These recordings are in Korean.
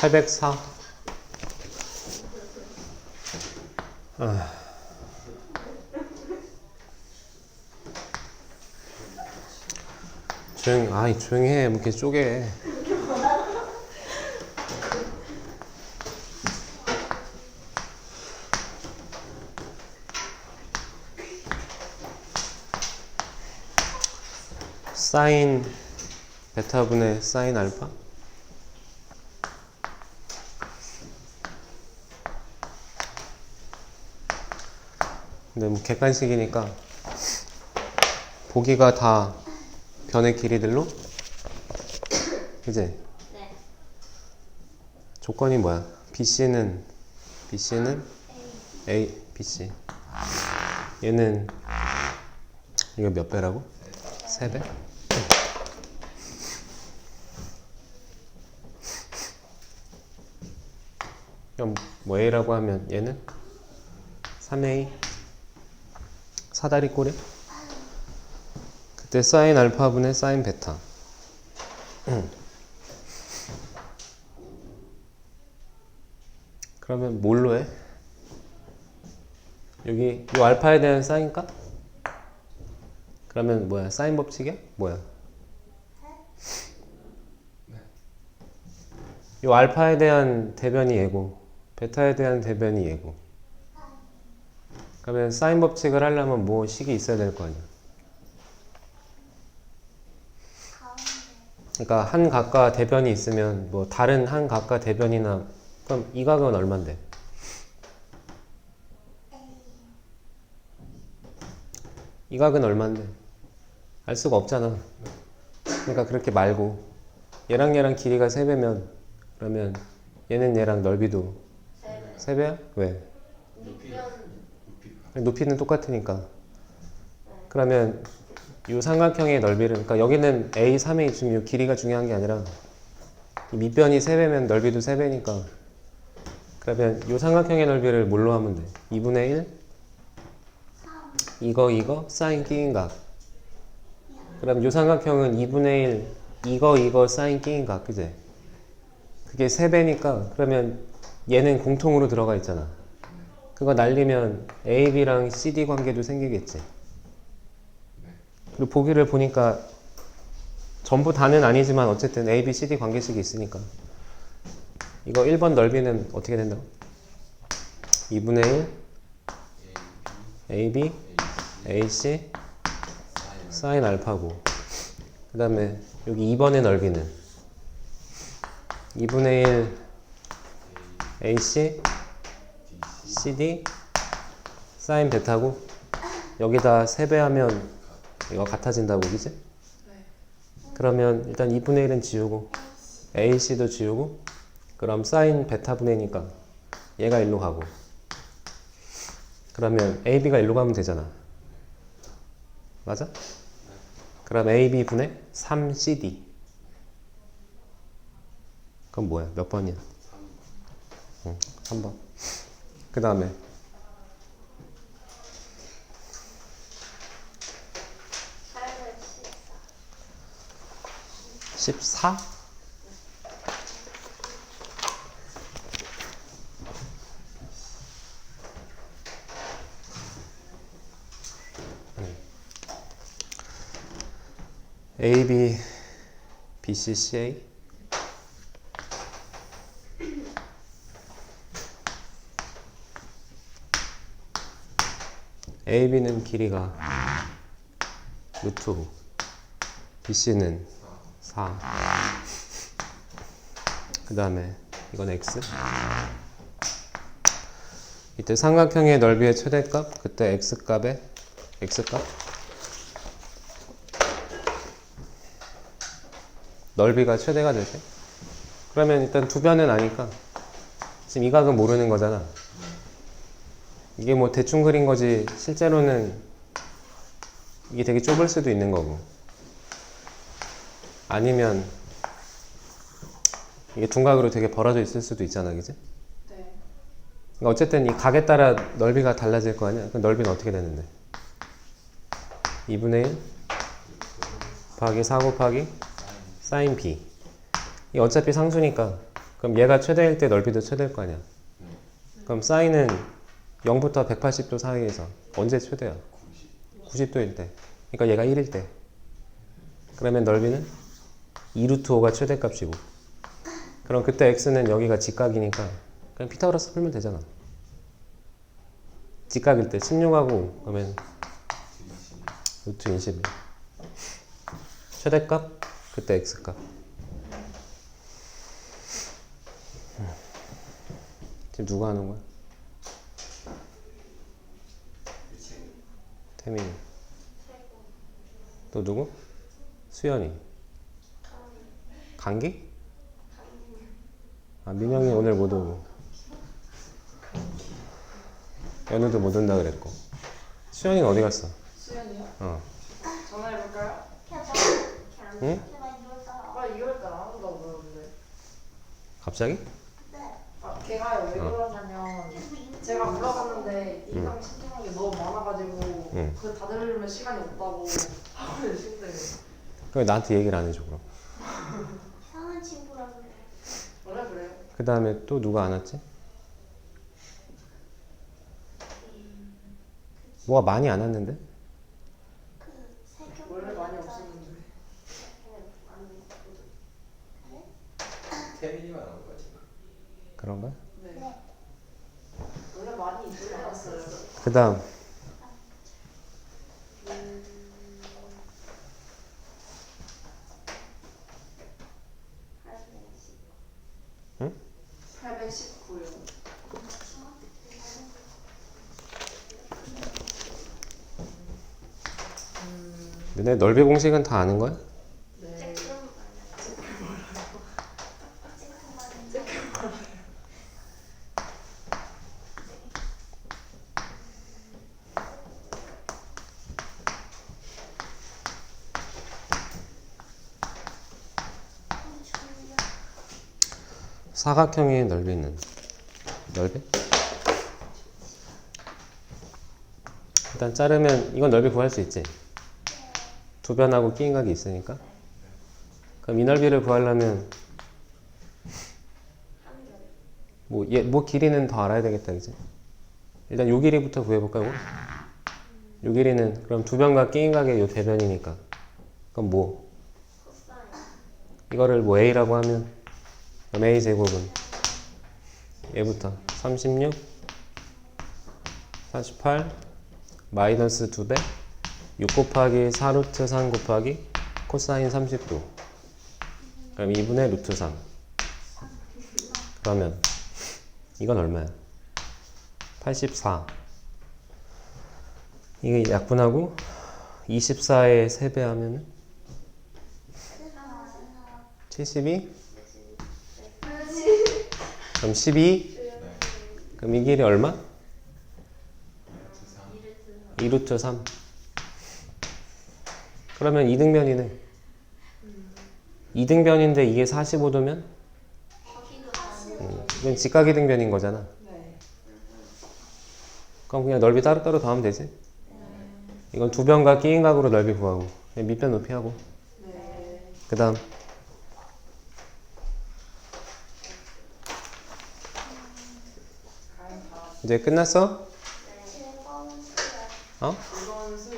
804. 조용히 해. 뭐 이렇게 쪼개. 사인 베타분의 사인 알파? 근데 뭐 객관식이니까 보기가 다 변의 길이들로? 그지? 네. 조건이 뭐야? BC는 A, BC. 얘는 이거 몇 배라고? 3배? 그럼 뭐 A라고 하면 얘는 3A 사다리 꼬리? 그때 사인 알파분의 사인 베타. 그러면 뭘로 해? 여기 이 알파에 대한 사인값? 그러면 뭐야? 사인 법칙이야? 뭐야? 이 알파에 대한 대변이 얘고 베타에 대한 대변이 얘고. 그러면 사인 법칙을 하려면 뭐 식이 있어야 될 거 아니야. 그러니까 한 각과 대변이 있으면 뭐 다른 한 각과 대변이나 그럼 이 각은 얼만데? 이 각은 얼만데? 알 수가 없잖아. 그러니까 그렇게 말고 얘랑 길이가 3배면 그러면 얘는 얘랑 넓이도 3배야? 왜? 높이는 똑같으니까. 그러면 이 삼각형의 넓이를 그러니까 여기는 A3의 지금 이 길이가 중요한 게 아니라 이 밑변이 3배면 넓이도 3배니까 그러면 이 삼각형의 넓이를 뭘로 하면 돼? 2분의 1 이거 사인 끼인 각. 그럼 이 삼각형은 2분의 1 이거 사인 끼인 각. 그제? 그게 3배니까 그러면 얘는 공통으로 들어가 있잖아. 그거 날리면 AB랑 CD 관계도 생기겠지. 그리고 보기를 보니까 전부 다는 아니지만 어쨌든 A, B, CD 관계식이 있으니까 이거 1번 넓이는 어떻게 된다고? 2분의 1 AB, AC 사인 알파고 그 다음에 여기 2번의 넓이는 2분의 1 AC, CD 사인 베타고 여기다 3배 하면 이거 같아진다고 그지? 네. 그러면 일단 2분의 1은 지우고 AC도 지우고 그럼 사인 베타분의니까 얘가 일로 가고 그러면 AB가 일로 가면 되잖아. 맞아? 그럼 AB 분의 3CD 그럼 뭐야? 몇 번이야? 3번. 그 다음에 14? AB, BC, CA AB는 길이가 루트 5 BC는 4 그 다음에 이건 X 이때 삼각형의 넓이의 최대값 그때 X값의 X값 넓이가 최대가 될 때 그러면 일단 두 변은 아니까 지금 이 각은 모르는 거잖아. 이게 뭐 대충 그린 거지 실제로는 이게 되게 좁을 수도 있는 거고 아니면 이게 둔각으로 되게 벌어져 있을 수도 있잖아. 그지? 네. 그러니까 어쨌든 이 각에 따라 넓이가 달라질 거 아니야. 그럼 넓이는 어떻게 되는데? 2분의 1 곱하기 4 곱하기 사인 B 이 어차피 상수니까 그럼 얘가 최대일 때 넓이도 최대일 거 아니야. 그럼 사인은 0부터 180도 사이에서 언제 최대야? 90도일 때. 그러니까 얘가 1일 때. 그러면 넓이는 2루트 5가 최대값이고. 그럼 그때 x는 여기가 직각이니까 그냥 피타고라스 풀면 되잖아. 직각일 때 16하고 그러면 루트 21. 최대값, 그때 x값. 지금 누가 하는 거야? 태민이. 또 누구? 수연이. 감기? 아, 민영이 오늘 못 오고. 연우도 못 온다 그랬고. 수연이는 어디 갔어? 수연이요? 어. 전화해볼까요? 응? 아 2월달 안 온다고 그러는데. 갑자기? 걔가요 왜 그러냐면 제가 물어봤는데 인강 신청한 게 너무 많아가지고 응. 그거 다 들으려면 시간이 없다고 하고 신대요. 왜 나한테 얘기를 안 해줘 그럼? 이상한 친구라 그래. 원래 그래요? 그 다음에 또 누가 안 왔지? 뭐가 많이 안 왔는데? 그 세경 원래 많이 없었는데. 태민이만 온 거지. 그런가? 네. 원래 많이 있지 않았어요. 그 다음 응? 819요. 너네 넓이 공식은 다 아는 거야? 네. 사각형의 넓이는 넓이? 일단 자르면 이건 넓이 구할 수 있지? 두 변하고 끼인각이 있으니까. 그럼 이 넓이를 구하려면 뭐 길이는 더 알아야 되겠다, 그지? 일단 요 길이부터 구해볼까요? 요 길이는 그럼 두 변과 끼인각의 요 대변이니까. 그럼 뭐? 이거를 뭐 a라고 하면 그럼 a 제곱은 얘부터 36, 48, 마이너스 2배, 6 곱하기 4루트 3 곱하기 코사인 30도. 그럼 2분의 루트 3. 그러면 이건 얼마야? 84. 이게 약분하고 24에 3배 하면 72? 그럼 12? 그럼 이 길이 얼마? 2루트 3. 그러면 이등변이네. 이등변인데 이게 45도면? 이건 직각이등변인 거잖아. 네. 그럼 그냥 넓이 따로따로 더하면 되지? 이건 두 변과 끼인각으로 넓이 구하고 그냥 밑변 높이 하고. 네. 그 다음 이제 끝났어? 어? 이건 수.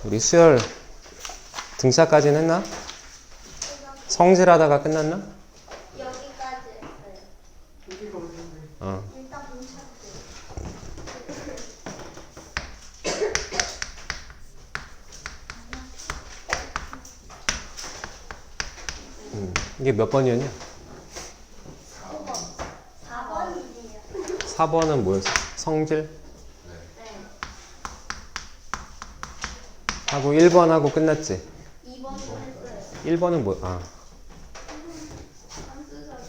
우리 수열 등차까지는 했나? 성질하다가 끝났나? 여기까지 했어요. 여기가 어딘데? 어. 일단 공차할게요. 이게 몇 번이었냐? 4번이에요. 4번은 뭐였어? 성질? 하고 1번 하고 끝났지? 2번도 했어요. 1번은 뭐? 아 함수설때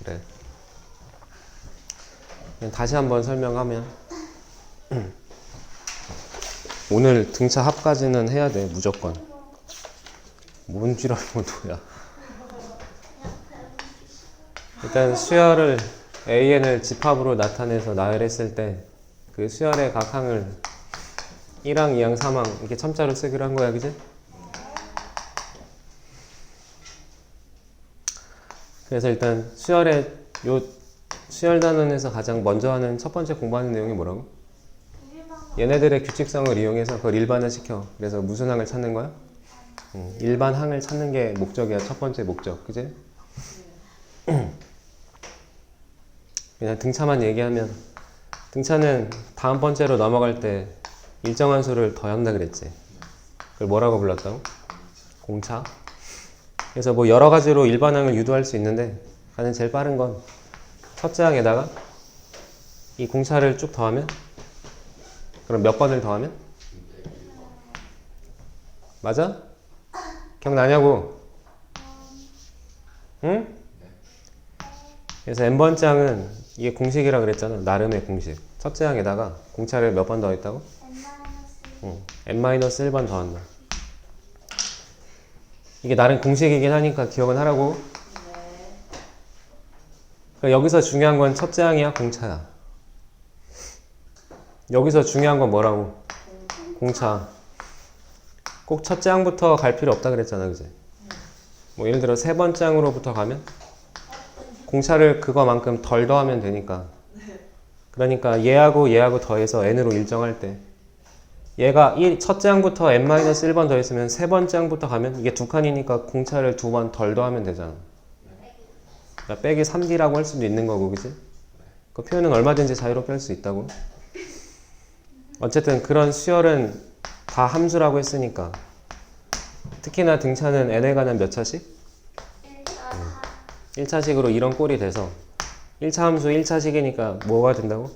그래. 그냥 다시 한번 설명하면 오늘 등차 합까지는 해야 돼 무조건. 뭔 쥐라고 뭐야. 일단 수열을 AN을 집합으로 나타내서 나열했을 때 그 수열의 각 항을 1항, 2항, 3항 이렇게 첨자로 쓰기로 한 거야, 그지? 그래서 일단 수열 단원에서 가장 먼저 하는 첫 번째 공부하는 내용이 뭐라고? 얘네들의 규칙성을 이용해서 그걸 일반화시켜. 그래서 무슨 항을 찾는 거야? 일반 항을 찾는 게 목적이야. 첫 번째 목적. 그지? 그냥 등차만 얘기하면 등차는 다음 번째로 넘어갈 때 일정한 수를 더한다 그랬지. 그걸 뭐라고 불렀다고? 공차. 그래서 뭐 여러 가지로 일반항을 유도할 수 있는데 가장 제일 빠른 건 첫째 항에다가 이 공차를 쭉 더하면 그럼 몇 번을 더하면? 맞아? 기억나냐고? 응? 그래서 n번째 항은 이게 공식이라 그랬잖아. 나름의 공식. 첫째 항에다가 공차를 몇 번 더했다고? n-1번 더한다. 이게 나름 공식이긴 하니까 기억은 하라고. 그러니까 여기서 중요한 건 첫째 항이야, 공차야. 여기서 중요한 건 뭐라고? 공차. 꼭 첫째 항부터 갈 필요 없다 그랬잖아, 그지? 뭐 예를 들어 세 번째 항으로부터 가면 공차를 그거만큼 덜 더하면 되니까. 그러니까 얘하고 더해서 n으로 일정할 때 얘가 첫째 항부터 n-1번 더했으면 세 번째 항부터 가면 이게 두 칸이니까 공차를 두 번 덜 더하면 되잖아. 그러니까 빼기 3d라고 할 수도 있는 거고, 그지? 그 표현은 얼마든지 자유롭게 할 수 있다고. 어쨌든 그런 수열은 다 함수라고 했으니까 특히나 등차는 n에 관한 몇 차식? 1차식으로 이런 꼴이 돼서 1차 함수 1차식이니까 뭐가 된다고?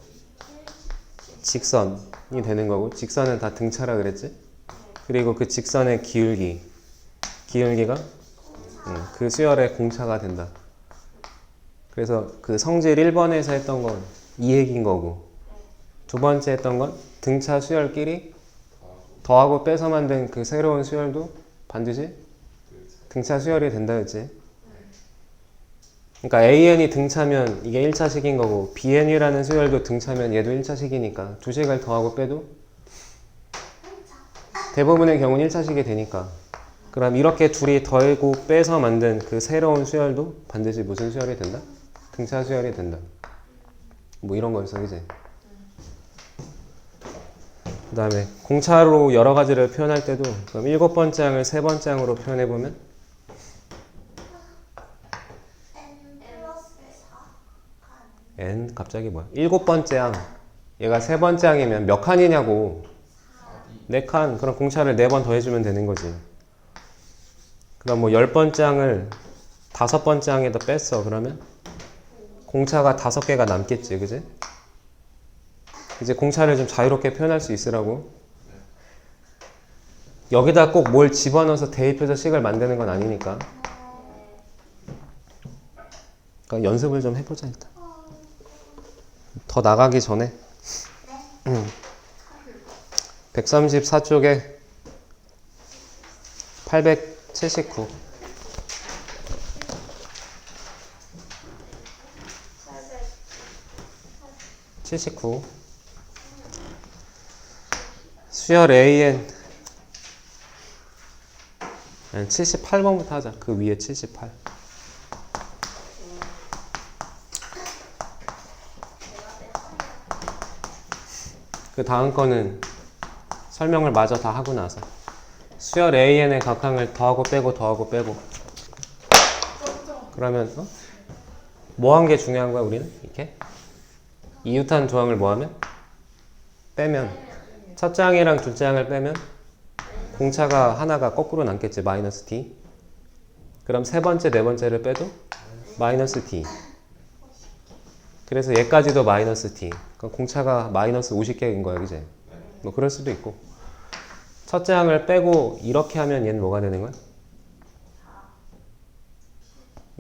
직선이 되는 거고 직선은 다 등차라 그랬지? 그리고 그 직선의 기울기가 그 수열의 공차가 된다. 그래서 그 성질 1번에서 했던 건 이 얘기인 거고 두 번째 했던 건 등차 수열끼리 더하고 빼서 만든 그 새로운 수열도 반드시 등차 수열이 된다 했지. 그러니까 AN이 등차면 이게 1차식인 거고 BN이라는 수열도 등차면 얘도 1차식이니까 두 식을 더하고 빼도 대부분의 경우는 1차식이 되니까 그럼 이렇게 둘이 더하고 빼서 만든 그 새로운 수열도 반드시 무슨 수열이 된다? 등차 수열이 된다. 뭐 이런 거였어, 그지? 그 다음에 공차로 여러 가지를 표현할 때도 그럼 7번째 항을 3번째 항으로 표현해보면 n 갑자기 뭐야? 7번째 항 얘가 3번째 항이면 몇 칸이냐고 4칸. 그럼 공차를 4번 더해주면 되는 거지. 그럼 뭐 10번째 항을 5번째 항에다 뺐어. 그러면 공차가 5개가 남겠지, 그지? 이제 공차를 좀 자유롭게 표현할 수 있으라고. 여기다 꼭 뭘 집어넣어서 대입해서 식을 만드는 건 아니니까. 그러니까 연습을 좀 해보자 일단. 더 나가기 전에 134쪽에 879 79 수열 AN 78번부터 하자. 그 위에 78. 그 다음 거는 설명을 마저 다 하고 나서 수열 AN의 각항을 더하고 빼고 그러면 뭐 한 게 중요한 거야 우리는? 이렇게 이웃한 조항을 뭐 하면? 빼면 첫째 항이랑 둘째 항을 빼면 공차가 하나가 거꾸로 남겠지. 마이너스 D. 그럼 세 번째, 네 번째를 빼도 마이너스 D. 그래서 얘까지도 마이너스 D. 그럼 공차가 마이너스 50개인 거야, 그지? 뭐 그럴 수도 있고. 첫째 항을 빼고 이렇게 하면 얘는 뭐가 되는 거야?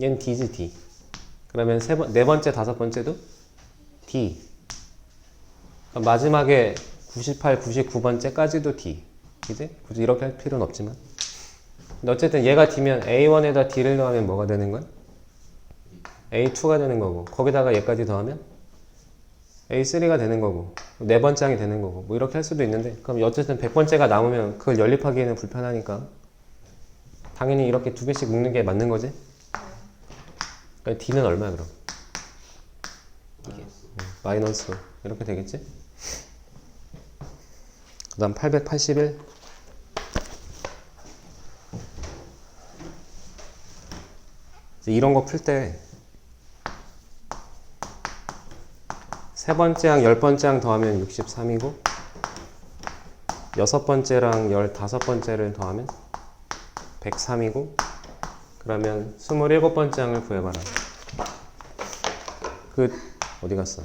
얘는 D지, D. 그러면 네 번째, 다섯 번째도 D. 그럼 마지막에 98, 99번째까지도 D. 그지? 굳이 이렇게 할 필요는 없지만. 근데 어쨌든 얘가 D면 A1에다 D를 더하면 뭐가 되는 거야? A2가 되는 거고 거기다가 얘까지 더하면 A3가 되는 거고 네 번째 항이 되는 거고 뭐 이렇게 할 수도 있는데 그럼 어쨌든 100번째가 남으면 그걸 연립하기에는 불편하니까 당연히 이렇게 두 개씩 묶는 게 맞는 거지? 그러니까 D는 얼마야 그럼? 마이너스 이렇게 되겠지? 그 다음 881. 이런 거 풀 때 세 번째랑 열 번째랑 더하면 63이고 여섯 번째랑 15번째를 더하면 103이고 그러면 27번째항을 구해봐라. 어디 갔어?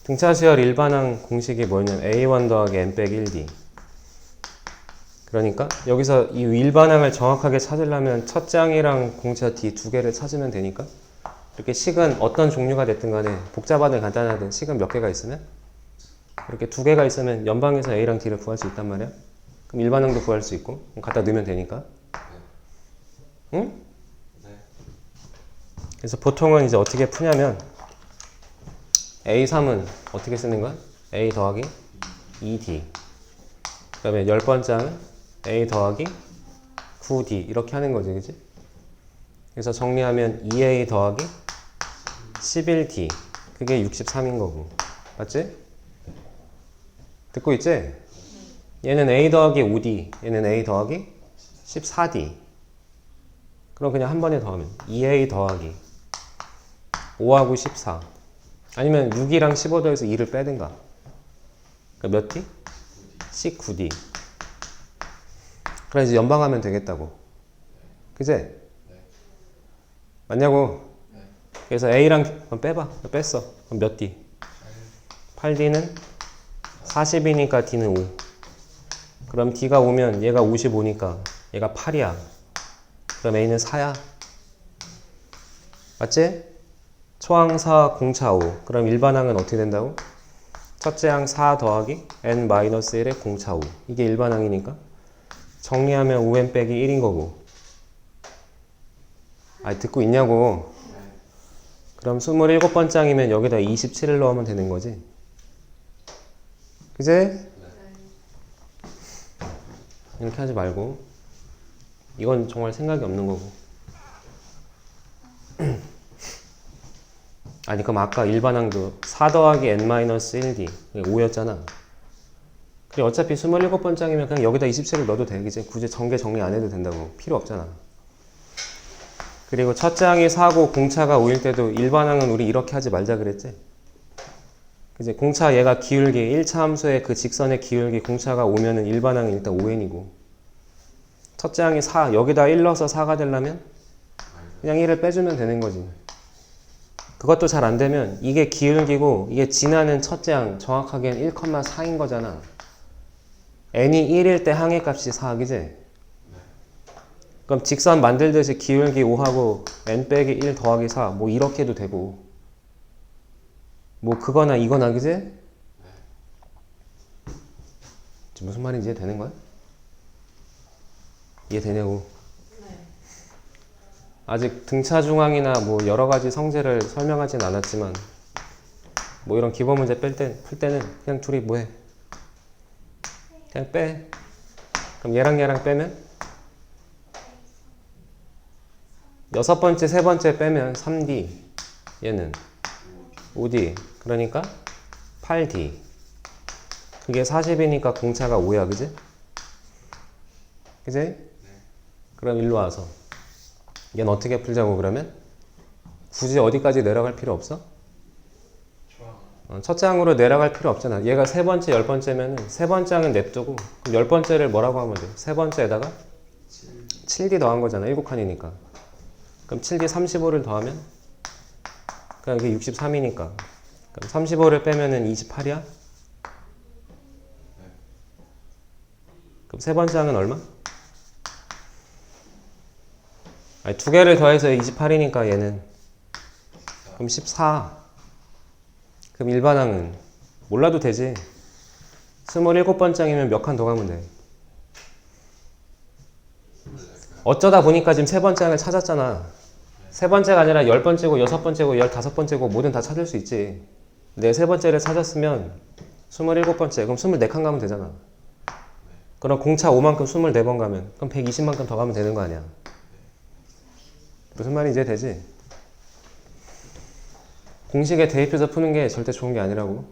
등차수열 일반항 공식이 뭐냐면 A1 더하기 N 빼기 1D. 그러니까 여기서 이 일반항을 정확하게 찾으려면 첫째 항이랑 공차 D 두 개를 찾으면 되니까 이렇게 식은 어떤 종류가 됐든 간에 복잡하든 간단하든 식은 몇 개가 있으면 이렇게 두 개가 있으면 연방에서 A랑 D를 구할 수 있단 말이야. 그럼 일반항도 구할 수 있고 갖다 넣으면 되니까. 응? 그래서 보통은 이제 어떻게 푸냐면 A3은 어떻게 쓰는 거야? A 더하기 2D. 그 다음에 10번째 항은 A 더하기 9D. 이렇게 하는 거지, 그치? 그래서 정리하면 2A 더하기 11D. 그게 63인 거고. 맞지? 듣고 있지? 얘는 A 더하기 5D. 얘는 A 더하기 14D. 그럼 그냥 한 번에 더하면 2A 더하기 5하고 14. 아니면 6이랑 15 더해서 2를 빼든가. 그러니까 몇 D? 19D. 그래 이제 연방하면 되겠다고. 그제? 맞냐고? 그래서 A랑 그럼 빼봐. 뺐어. 그럼 몇 D? 8D는 40이니까 D는 5. 그럼 D가 5면 얘가 55니까 얘가 8이야. 그럼 A는 4야. 맞지? 초항 4, 공차 5. 그럼 일반항은 어떻게 된다고? 첫째 항 4 더하기 n-1의 공차 5. 이게 일반항이니까 정리하면 5n 빼기 1인 거고. 아, 듣고 있냐고. 그럼 27번째 항이면 여기다 27을 넣으면 되는 거지. 그제? 이렇게 하지 말고. 이건 정말 생각이 없는 거고. 아니 그럼 아까 일반항도 4 더하기 n-1d 5였잖아. 그래 어차피 27번째이면 그냥 여기다 27을 넣어도 돼. 이제 굳이 전개 정리 안 해도 된다고. 필요 없잖아. 그리고 첫째 항이 4고 공차가 5일 때도 일반항은 우리 이렇게 하지 말자 그랬지. 이제 공차 얘가 기울기 1차 함수의 그 직선의 기울기 공차가 5면은 일반항은 일단 5n이고 첫째 항이 4 여기다 1 넣어서 4가 되려면 그냥 1을 빼주면 되는 거지. 그것도 잘 안 되면 이게 기울기고 이게 지나는 첫째 항 정확하게는 1,4인 거잖아. n이 1일 때 항의 값이 4, 그지? 그럼 직선 만들듯이 기울기 5하고 n 빼기 1 더하기 4 뭐 이렇게 해도 되고 뭐 그거나 이거나 그지? 무슨 말인지 이해되는 거야? 이해되냐고? 아직 등차 중항이나 뭐 여러 가지 성질을 설명하진 않았지만 뭐 이런 기본 문제 풀 때는 그냥 둘이 뭐해? 그냥 빼. 그럼 얘랑 얘랑 빼면 여섯 번째, 세 번째 빼면 3D 얘는 5D 그러니까 8D 그게 40이니까 공차가 5야 그지? 그지? 그럼 일로 와서 얘는 어떻게 풀자고 그러면? 굳이 어디까지 내려갈 필요 없어? 첫째 항으로 내려갈 필요 없잖아. 얘가 세 번째, 열 번째면은 세 번째 항은 냅두고 그럼 열 번째를 뭐라고 하면 돼? 세 번째에다가 7D 더한 거잖아. 7칸이니까. 그럼 7D 35를 더하면 그럼 이게 63이니까 그럼 35를 빼면은 28이야? 그럼 세 번째 항은 얼마? 아니, 두 개를 더해서 28이니까 얘는 그럼 14. 그럼 일반항은 몰라도 되지. 27번째이면 몇 칸 더 가면 돼. 어쩌다 보니까 지금 세 번째 항을 찾았잖아. 세 번째가 아니라 10번째고 6번째고 15번째고 뭐든 다 찾을 수 있지. 내 세 번째를 찾았으면 27번째 그럼 24칸 가면 되잖아. 그럼 공차 5만큼 24번 가면 그럼 120만큼 더 가면 되는 거 아니야. 무슨 말인지 이해되지? 공식에 대입해서 푸는 게 절대 좋은 게 아니라고.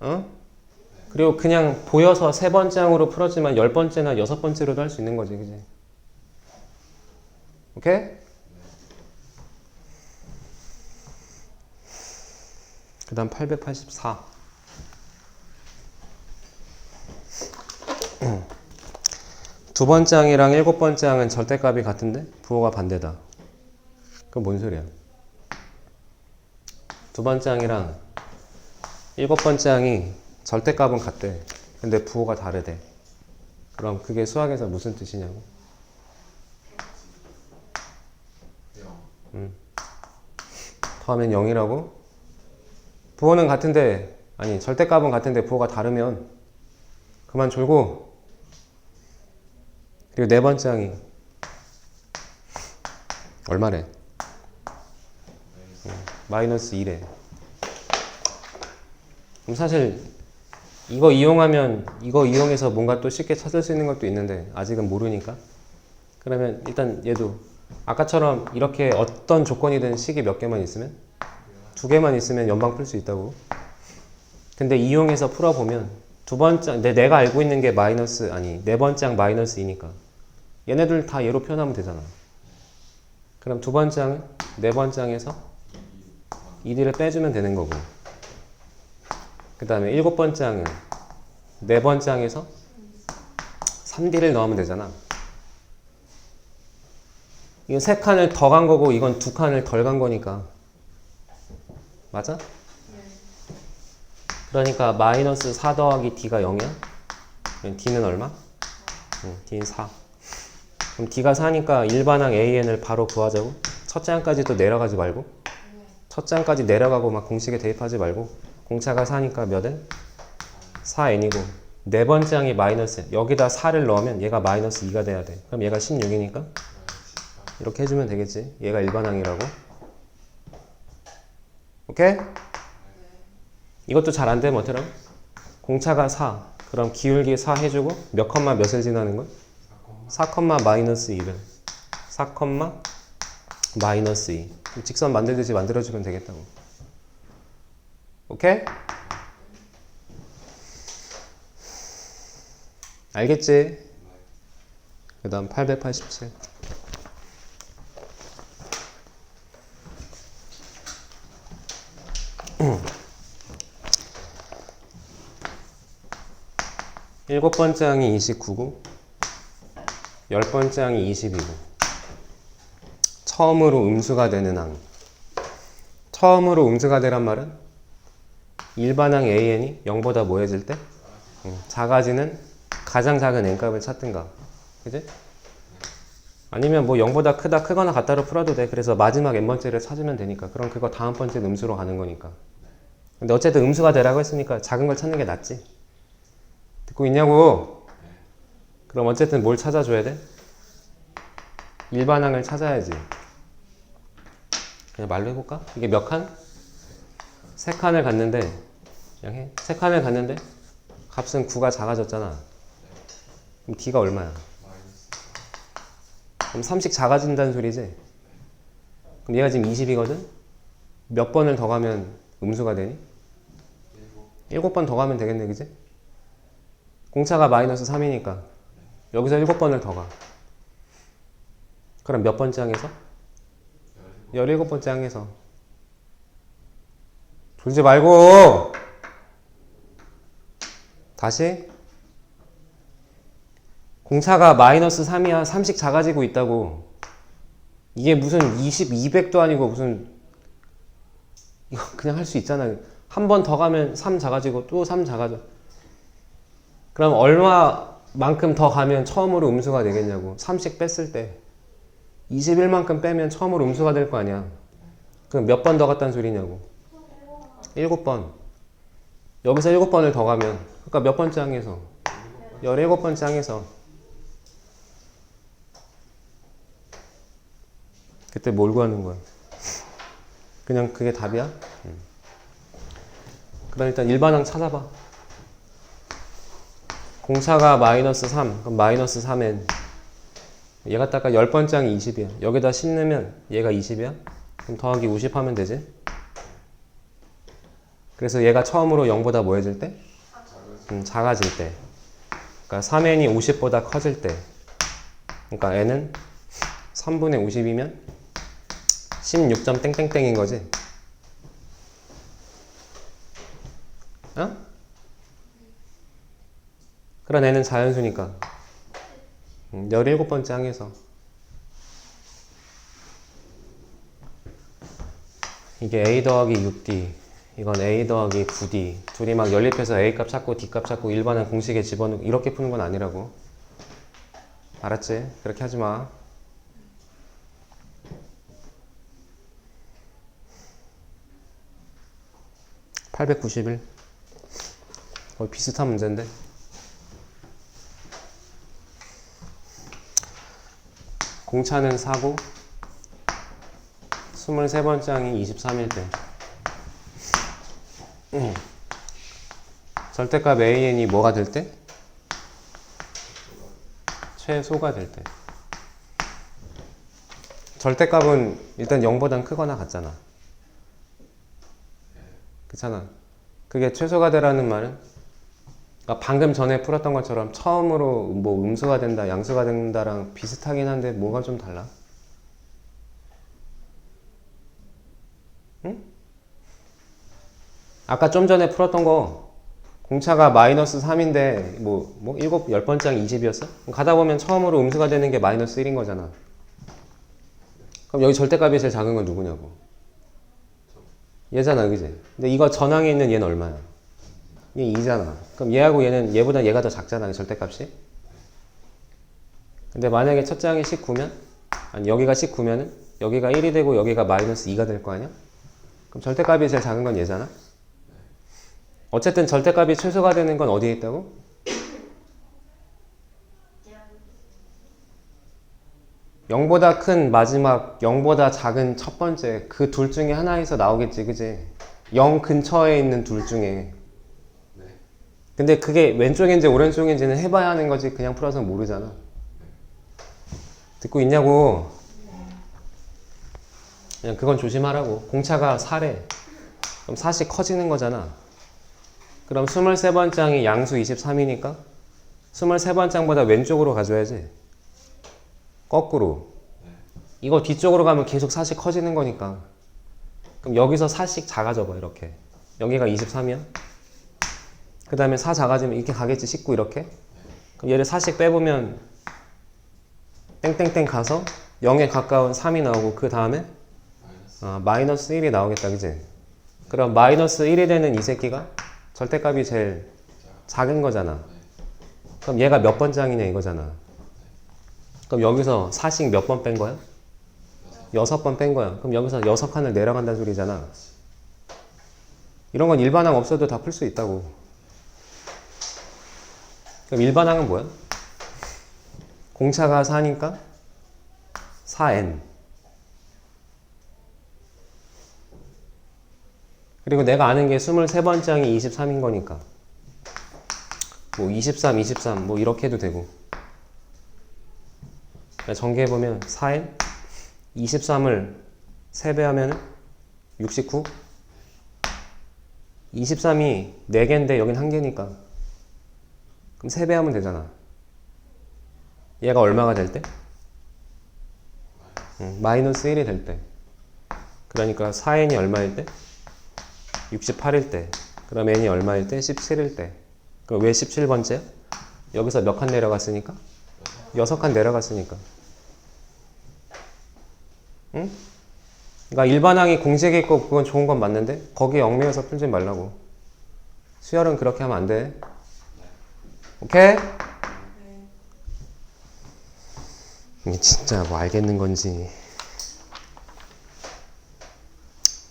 어? 그리고 그냥 보여서 세 번째 항으로 풀었지만 10번째나 6번째로도 할 수 있는 거지, 그지? 오케이? 그 다음 884. 두 번째 항이랑 7번째 항은 절대값이 같은데 부호가 반대다. 그건 뭔 소리야? 두 번째 항이랑 7번째 항이 절대값은 같대. 근데 부호가 다르대. 그럼 그게 수학에서 무슨 뜻이냐고? 더하면 0이라고? 부호는 같은데, 아니 절대값은 같은데 부호가 다르면 그만 졸고. 그리고 네 번째 항이 얼마래? 마이너스 2래. 그럼 사실 이거 이용해서 뭔가 또 쉽게 찾을 수 있는 것도 있는데 아직은 모르니까. 그러면 일단 얘도 아까처럼 이렇게 어떤 조건이든 식이 몇 개만 있으면, 2개만 있으면 연방 풀 수 있다고. 근데 이용해서 풀어보면 두 번째, 내가 알고 있는 게 네 번째 항 마이너스 2니까 얘네들 다 얘로 표현하면 되잖아. 그럼 두 번째 항은 네 번째 항에서 2D를 빼주면 되는 거고, 그 다음에 7번째 항은 네 번째 항에서 3D를 넣으면 되잖아. 이건 3칸을 더 간 거고 이건 2칸을 덜 간 거니까. 맞아? 그러니까 마이너스 4 더하기 D가 0이야? 그럼 D는 얼마? D는 4. 그럼 D가 4니까 일반항 AN을 바로 구하자고? 첫째 항까지 또 내려가지 말고, 첫째 항까지 내려가고 막 공식에 대입하지 말고, 공차가 4니까 몇은? 4n이고 네 번째 항이 마이너스, 여기다 4를 넣으면 얘가 마이너스 2가 돼야 돼. 그럼 얘가 16이니까 이렇게 해주면 되겠지. 얘가 일반항이라고. 오케이? 이것도 잘 안 되면 어쩌라고? 공차가 4. 그럼 기울기 4 해주고 몇 컴마 몇을 지나는 거야? 4 컴마 마이너스 2를. 4 컴마 마이너스 2. 직선 만들듯이 만들어주면 되겠다고. 오케이? 알겠지? 그 다음 887. 일곱 번째 항이 29고 10번째 항이 20이고 처음으로 음수가 되는 항. 처음으로 음수가 되란 말은 일반항 AN이 0보다 뭐해질 때? 작아지는 가장 작은 n값을 찾든가. 그지? 아니면 뭐 0보다 크거나 같다로 풀어도 돼. 그래서 마지막 n번째를 찾으면 되니까. 그럼 그거 다음 번째 음수로 가는 거니까. 근데 어쨌든 음수가 되라고 했으니까 작은 걸 찾는 게 낫지. 듣고 있냐고? 그럼 어쨌든 뭘 찾아줘야 돼? 일반항을 찾아야지. 그냥 말로 해볼까? 이게 몇 칸? 3칸을 갔는데, 그냥 해. 3칸을 갔는데 값은 9가 작아졌잖아. 그럼 D가 얼마야? 그럼 3씩 작아진다는 소리지? 그럼 얘가 지금 20이거든? 몇 번을 더 가면 음수가 되니? 7번 더 가면 되겠네, 그지? 공차가 마이너스 3이니까 여기서 7번을 더 가. 그럼 몇 번째 항에서? 17번째 항에서. 졸지 말고! 다시. 공차가 마이너스 3이야. 3씩 작아지고 있다고. 이게 무슨 20, 200도 아니고 무슨, 이거 그냥 할 수 있잖아. 한 번 더 가면 3 작아지고 또 3 작아져. 그럼 얼마만큼 더 가면 처음으로 음수가 되겠냐고. 3씩 뺐을 때 21만큼 빼면 처음으로 음수가 될 거 아니야. 그럼 몇 번 더 갔다는 소리냐고. 7번. 여기서 7번을 더 가면, 그러니까 몇 번째 항에서? 17번째 항에서. 그때 뭘 구하는 거야? 그냥 그게 답이야? 그럼 일단 일반항 찾아봐. 공차가 마이너스 3, 그럼 마이너스 3n. 얘 갖다가 10번째 항이 20이야. 여기다 10 넣으면 얘가 20이야? 그럼 더하기 50 하면 되지. 그래서 얘가 처음으로 0보다 뭐 해질 때? 작아질 때. 그러니까 3n이 50보다 커질 때. 그러니까 n은 3분의 50이면 16점 땡땡땡인 거지. 어? 그런 n은 자연수니까 17번째 항에서 이게 a 더하기 6d 이건 a 더하기 9d 둘이 막 연립해서 a 값 찾고 d 값 찾고 일반한 공식에 집어넣고 이렇게 푸는 건 아니라고. 알았지? 그렇게 하지 마. (891) 거의 비슷한 문제인데. 공차는 4고 23번째 항이 23일 때 절대값 AN이 뭐가 될 때? 최소가 될 때. 절대값은 일단 0보단 크거나 같잖아. 그렇잖아. 그게 최소가 되라는 말은 그러니까 방금 전에 풀었던 것처럼 처음으로 뭐 음수가 된다, 양수가 된다랑 비슷하긴 한데 뭐가 좀 달라? 응? 아까 좀 전에 풀었던 거 공차가 마이너스 3인데 뭐 7, 10번째 항 20이었어? 가다 보면 처음으로 음수가 되는 게 마이너스 1인 거잖아. 그럼 여기 절대값이 제일 작은 건 누구냐고? 얘잖아, 그지? 근데 이거 전항에 있는 얘는 얼마야? 얘 2잖아. 그럼 얘하고 얘는 얘보다 얘가 더 작잖아, 절대값이. 근데 만약에 첫째 항이 19면 아니 여기가 19면은 여기가 1이 되고 여기가 마이너스 2가 될 거 아니야? 그럼 절대값이 제일 작은 건 얘잖아. 어쨌든 절대값이 최소가 되는 건 어디에 있다고? 영보다 큰 마지막 0보다 작은 첫 번째 그 둘 중에 하나에서 나오겠지, 그지? 0 근처에 있는 둘 중에. 근데 그게 왼쪽인지 오른쪽인지는 해봐야 하는 거지 그냥 풀어서 모르잖아. 듣고 있냐고. 그냥 그건 조심하라고. 공차가 4래. 그럼 4씩 커지는 거잖아. 그럼 23번째 항이 양수 23이니까 23번째 항보다 왼쪽으로 가줘야지. 거꾸로. 이거 뒤쪽으로 가면 계속 4씩 커지는 거니까. 그럼 여기서 4씩 작아져 봐, 이렇게. 여기가 23이야. 그 다음에 4 작아지면 이렇게 가겠지, 19 이렇게. 그럼 얘를 4씩 빼보면 땡땡땡 가서 0에 가까운 3이 나오고 그 다음에 마이너스 1이 나오겠다, 그지? 그럼 마이너스 1이 되는 이 새끼가 절대값이 제일 작은 거잖아. 그럼 얘가 몇 번째 항이냐 이거잖아. 그럼 여기서 4씩 몇 번 뺀 거야? 6번 뺀 거야. 그럼 여기서 6칸을 내려간다는 소리잖아. 이런 건 일반항 없어도 다 풀 수 있다고. 그럼 일반항은 뭐야? 공차가 4니까 4n. 그리고 내가 아는 게 23번째 항이 23인 거니까 뭐 23, 23 뭐 이렇게 해도 되고. 전개해보면 4n 23을 3배하면 69 23이 4개인데 여긴 1개니까 그럼 3배하면 되잖아. 얘가 얼마가 될 때? 마이너스 1이 될 때. 그러니까 4n이 얼마일 때? 68일 때. 그럼 n이 얼마일 때? 17일 때. 그럼 왜 17번째야? 여기서 몇 칸 내려갔으니까? 6칸 내려갔으니까. 응? 그러니까 일반항이 공식이 있고 그건 좋은 건 맞는데 거기에 얽매여서 풀지 말라고. 수열은 그렇게 하면 안 돼. 오케이? 이게 진짜 뭐 알겠는 건지.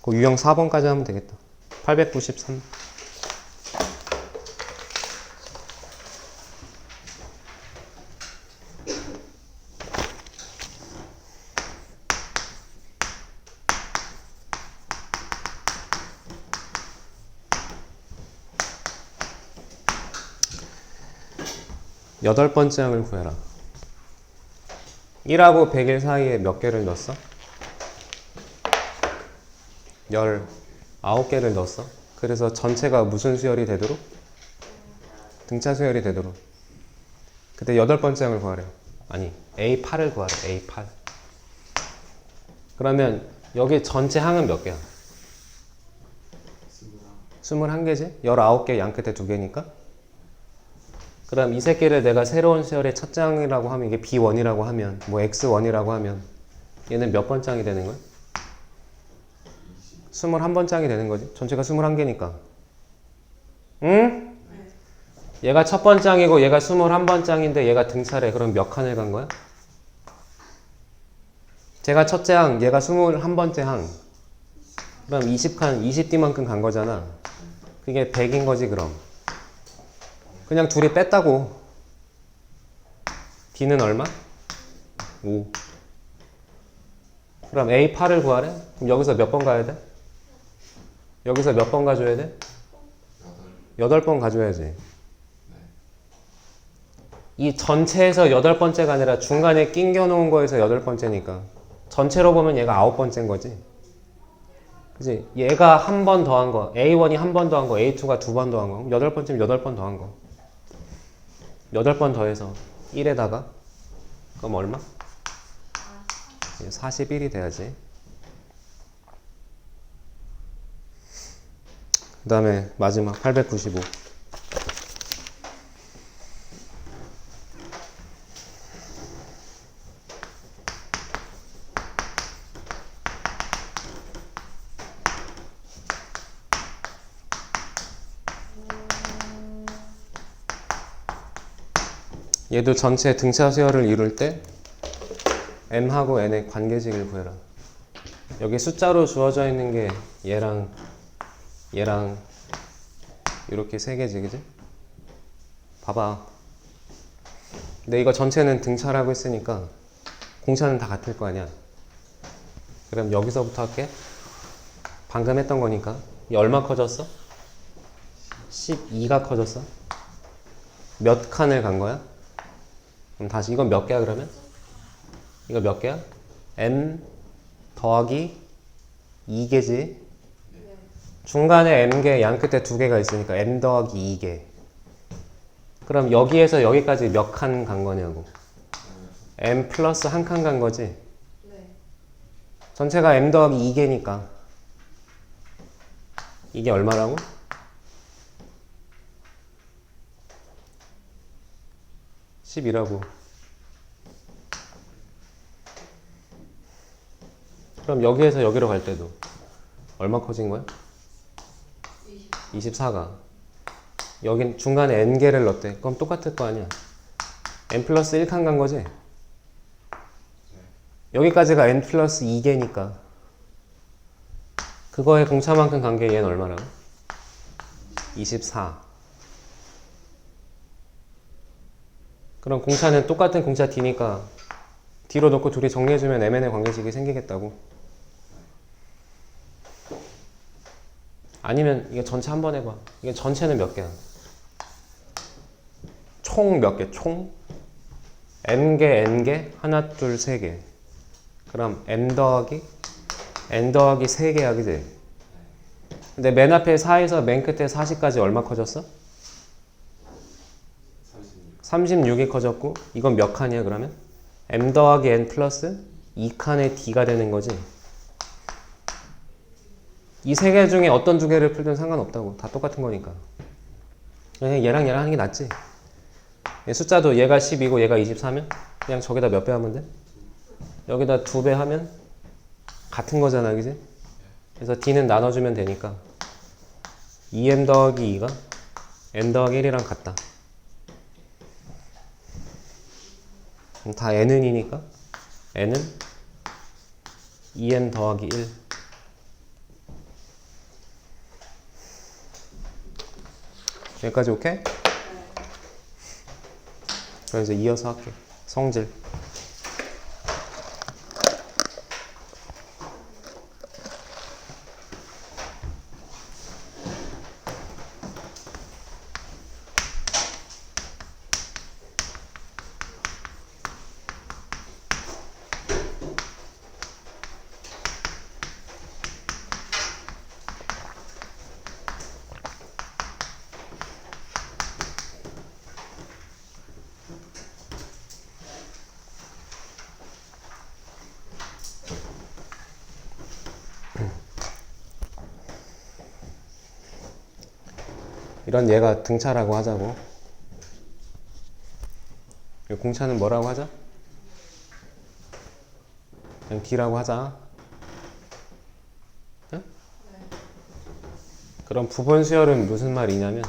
그 유형 4번까지 하면 되겠다. 893. 여덟 번째 항을 구해라. 1하고 100일 사이에 몇 개를 넣었어? 19개를 넣었어. 그래서 전체가 무슨 수열이 되도록? 등차 수열이 되도록. 그때 8번째 항을 구하래요. 아니, A8을 구하래. A8. 그러면 여기 전체 항은 몇 개야? 21개지? 19개 양 끝에 2개니까? 그럼 이 새끼를 내가 새로운 수열의 첫 장이라고 하면 이게 B1이라고 하면 뭐 X1이라고 하면 얘는 몇 번 장이 되는 거야? 21번 장이 되는 거지. 전체가 21개니까. 응? 얘가 첫 번 장이고 얘가 21번 장인데 얘가 등차래. 그럼 몇 칸을 간 거야? 제가 첫째 항, 얘가 21번째 항. 그럼 20칸, 20D만큼 간 거잖아. 그게 100인 거지 그럼. 그냥 둘이 뺐다고. D는 얼마? 5. 그럼 A8을 구하래? 그럼 여기서 몇 번 가야 돼? 여기서 몇 번 가줘야 돼? 8번 가줘야지. 이 전체에서 8번째가 아니라 중간에 낑겨 놓은 거에서 8번째니까 전체로 보면 얘가 9번째인 거지. 그치? 얘가 한 번 더 한 거, A1이 한 번 더 한 거, A2가 2번 더 한 거, 8번째면 8번 더 한 거. 8번 더해서 1에다가 그럼 얼마? 41이 돼야지. 그 다음에 마지막 895. 얘도 전체 등차 수열을 이룰 때 m하고 n의 관계식을 구해라. 여기 숫자로 주어져 있는 게 얘랑 이렇게 세 개지, 그지? 봐봐. 근데 이거 전체는 등차라고 했으니까 공차는 다 같을 거 아니야. 그럼 여기서부터 할게. 방금 했던 거니까. 이 얼마 커졌어? 12가 커졌어? 몇 칸을 간 거야? 그럼 다시 이건 몇 개야 그러면? 이거 몇 개야? m 더하기 2개지. 중간에 m개 양 끝에 2개가 있으니까 m 더하기 2개. 그럼 여기에서 여기까지 몇 칸 간 거냐고. m 플러스 1칸 간 거지. 네. 전체가 m 더하기 2개니까 이게 얼마라고? 10이라고. 그럼 여기에서 여기로 갈 때도 얼마 커진 거야? 24가. 여긴 중간에 n개를 넣었대. 그럼 똑같을 거 아니야. n 플러스 1칸 간 거지? 여기까지가 n 플러스 2개니까 그거의 공차만큼 간 게 얘는 얼마라고? 24. 그럼 공차는 똑같은 공차 D니까 D로 놓고 둘이 정리해주면 MN의 관계식이 생기겠다고. 아니면 이게 전체 한번 해봐. 이게 전체는 몇 개야? 총 몇 개? 총? M개, N개? 하나, 둘, 세 개. 그럼 N 더하기 3개야, 그지? 근데 맨 앞에 4에서 맨 끝에 40까지 얼마 커졌어? 36이 커졌고 이건 몇 칸이야 그러면? M 더하기 N 플러스 2칸의 D가 되는 거지. 이 세 개 중에 어떤 두 개를 풀든 상관없다고. 다 똑같은 거니까. 그냥 얘랑 하는 게 낫지. 숫자도 얘가 10이고 얘가 24면 그냥 저기다 몇 배 하면 돼? 여기다 2배 하면 같은 거잖아, 그지? 그래서 D는 나눠주면 되니까 2M 더하기 2가 N 더하기 1이랑 같다. 그럼 다 N은이니까 N은 2M 더하기 1. 여기까지 오케이? 그럼 이제 이어서 할게. 성질. 이런 얘가 등차라고 하자고. 이 공차는 뭐라고 하자? 그냥 D라고 하자. 응? 그럼 부분 수열은 무슨 말이냐면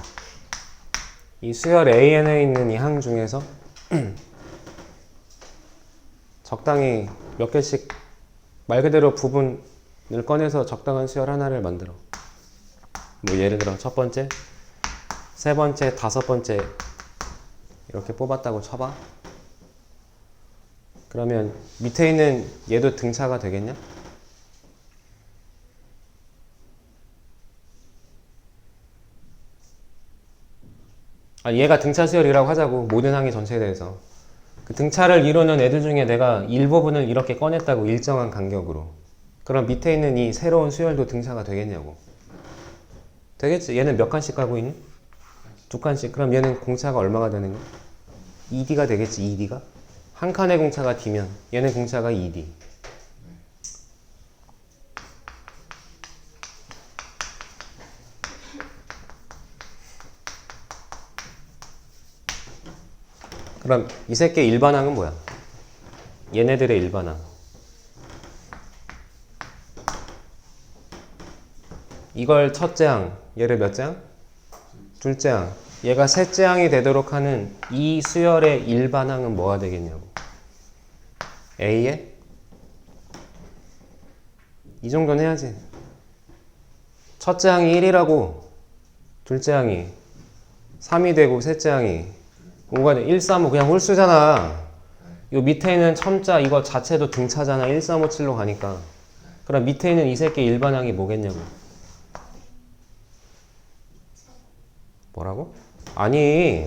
이 수열 AN에 있는 이 항 중에서 적당히 몇 개씩 말 그대로 부분을 꺼내서 적당한 수열 하나를 만들어. 뭐 예를 들어 첫 번째, 세 번째, 다섯 번째 이렇게 뽑았다고 쳐봐. 그러면 밑에 있는 얘도 등차가 되겠냐? 아, 얘가 등차 수열이라고 하자고. 모든 항의 전체에 대해서. 그 등차를 이루는 애들 중에 내가 일부분을 이렇게 꺼냈다고. 일정한 간격으로. 그럼 밑에 있는 이 새로운 수열도 등차가 되겠냐고. 되겠지. 얘는 몇 칸씩 가고 있니? 두 칸씩. 그럼 얘는 공차가 얼마가 되는 거야? 2D가 되겠지. 2D가. 한 칸의 공차가 D면 얘는 공차가 2D. 그럼 이 새끼의 일반항은 뭐야? 얘네들의 일반항. 이걸 첫째 항, 얘를 몇째 항? 둘째 항. 얘가 셋째 항이 되도록 하는 이 수열의 일반항은 뭐가 되겠냐고. A에? 이 정도는 해야지. 첫째 항이 1이라고, 둘째 항이 3이 되고, 셋째 항이 5가 돼. 1, 3, 5 그냥 홀수잖아. 요 밑에 있는 첨자 이거 자체도 등차잖아. 1, 3, 5, 7로 가니까. 그럼 밑에 있는 이 새끼 일반항이 뭐겠냐고. 뭐라고? 아니,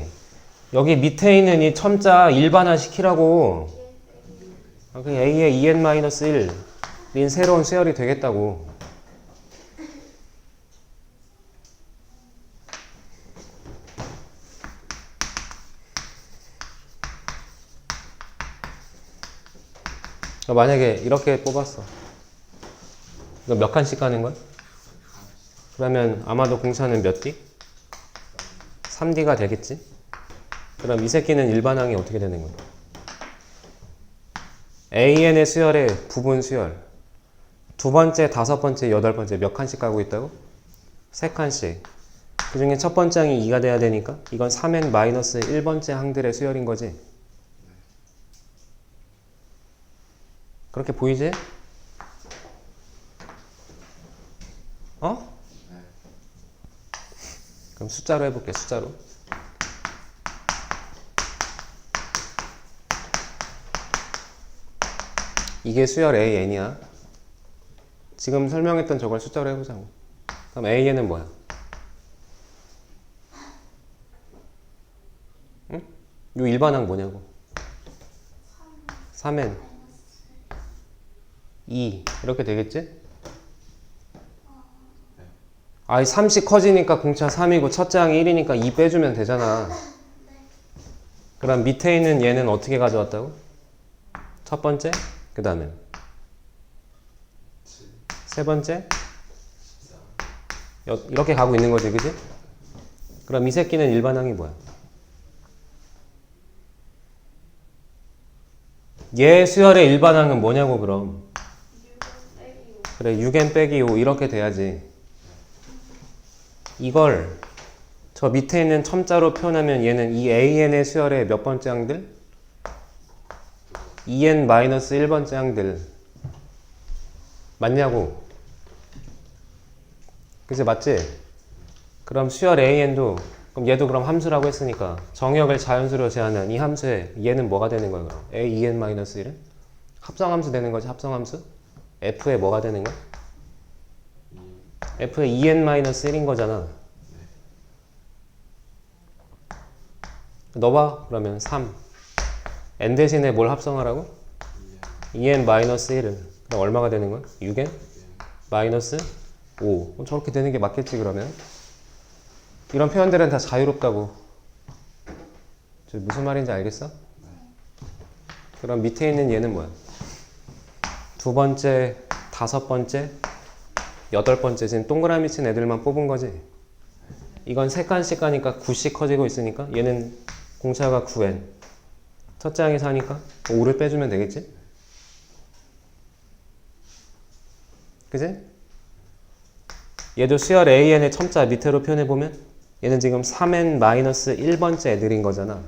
여기 밑에 있는 이 첨자 일반화 시키라고. 그 A의 2n-1인 새로운 수열이 되겠다고. 만약에 이렇게 뽑았어. 이거 몇 칸씩 가는 거야? 그러면 아마도 공차는 몇 D? 3D가 되겠지? 그럼 이 새끼는 일반항이 어떻게 되는 거야? AN의 수열의 부분 수열. 두 번째, 다섯 번째, 여덟 번째 몇 칸씩 가고 있다고? 세 칸씩. 그 중에 첫 번째 항이 2가 돼야 되니까 이건 3n-1번째 항들의 수열인 거지? 그렇게 보이지? 어? 그럼 숫자로 해볼게. 숫자로. 이게 수열 AN이야. 지금 설명했던 저걸 숫자로 해보자고. 그럼 AN은 뭐야? 응? 요 일반항 뭐냐고. 3n 2 이렇게 되겠지? 아이 3씩 커지니까 공차 3이고 첫째 항이 1이니까 2 빼주면 되잖아. 그럼 밑에 있는 얘는 어떻게 가져왔다고? 첫 번째, 그 다음에 세 번째, 이렇게 가고 있는 거지, 그지? 그럼 이 새끼는 일반항이 뭐야? 얘 수열의 일반항은 뭐냐고. 그럼 그래, 6n 빼기 5 이렇게 돼야지. 이걸 저 밑에 있는 첨자로 표현하면 얘는 이 AN의 수열의 몇 번째 항들? 2n-1번째 항들. 맞냐고. 그치, 맞지? 그럼 수열 AN도, 그럼 얘도 그럼 함수라고 했으니까 정역을 자연수로 제하는 이 함수에 얘는 뭐가 되는 거야, 그럼? A 2n-1은? 합성함수 되는 거지, 합성함수? F에 뭐가 되는 거야? F에 2n-1인 거잖아. 넣어봐. 그러면 3. n 대신에 뭘 합성하라고? 2n-1을. 그럼 얼마가 되는 거야? 6n? 마이너스 5. 저렇게 되는 게 맞겠지, 그러면? 이런 표현들은 다 자유롭다고. 무슨 말인지 알겠어? 그럼 밑에 있는 얘는 뭐야? 두 번째, 다섯 번째, 여덟 번째. 지금 동그라미 친 애들만 뽑은 거지? 이건 3칸씩 가니까 9씩 커지고 있으니까 얘는 공차가 9n. 첫째 항이 4니까 5를 빼주면 되겠지? 그지? 얘도 수열 AN의 첨자 밑으로 표현해보면 얘는 지금 3n-1번째 애들인 거잖아.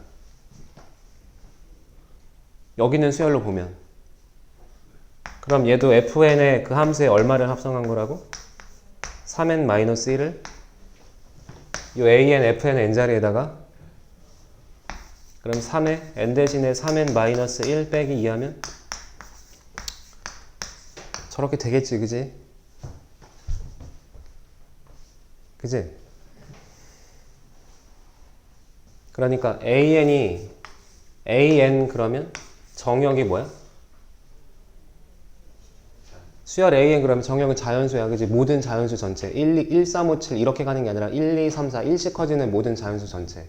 여기는 수열로 보면. 그럼 얘도 fn의 그 함수에 얼마를 합성한 거라고? 3n-1을 요 an, fn의 n자리에다가 그럼 3에 n 대신에 3n-1 빼기 2하면 저렇게 되겠지, 그지? 그지? 그러니까 an 그러면 정역이 뭐야? 수열 an 그러면 정역은 자연수야, 그지? 모든 자연수 전체 1, 2, 1, 3, 5, 7 이렇게 가는 게 아니라 1, 2, 3, 4, 1씩 커지는 모든 자연수 전체.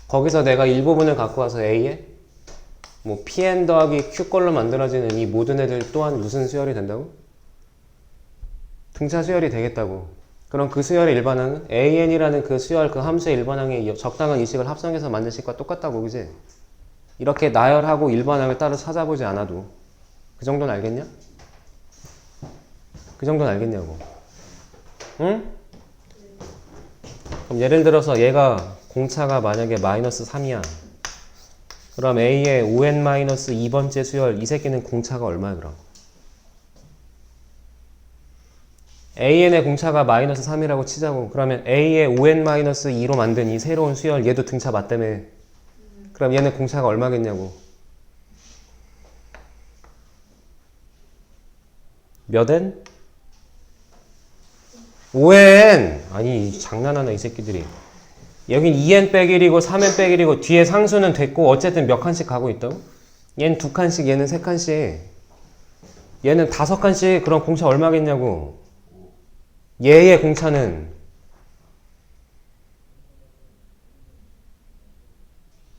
거기서 내가 일부분을 갖고 와서 a에 뭐 pn 더하기 q 걸로 만들어지는 이 모든 애들 또한 무슨 수열이 된다고? 등차 수열이 되겠다고. 그럼 그 수열의 일반항은 an이라는 그 수열 그 함수의 일반항이 적당한 이식을 합성해서 만든 식과 똑같다고, 그지? 이렇게 나열하고 일반항을 따로 찾아보지 않아도 그 정도는 알겠냐? 그 정도는 알겠냐고. 응? 그럼 예를 들어서 얘가 공차가 만약에 마이너스 3이야. 그럼 A의 5n-2번째 수열 이 새끼는 공차가 얼마야 그럼? AN의 공차가 마이너스 3이라고 치자고. 그러면 A의 5n-2로 만든 이 새로운 수열 얘도 등차 맞다며. 그럼 얘는 공차가 얼마겠냐고. 몇 n? 5n! 아니 장난하나 이 새끼들이. 여긴 2n 빼기 1이고 3n 빼기 1이고 뒤에 상수는 됐고 어쨌든 몇 칸씩 가고 있다고? 얘는 2칸씩 얘는 3칸씩 얘는 5칸씩. 그럼 공차 얼마겠냐고. 얘의 공차는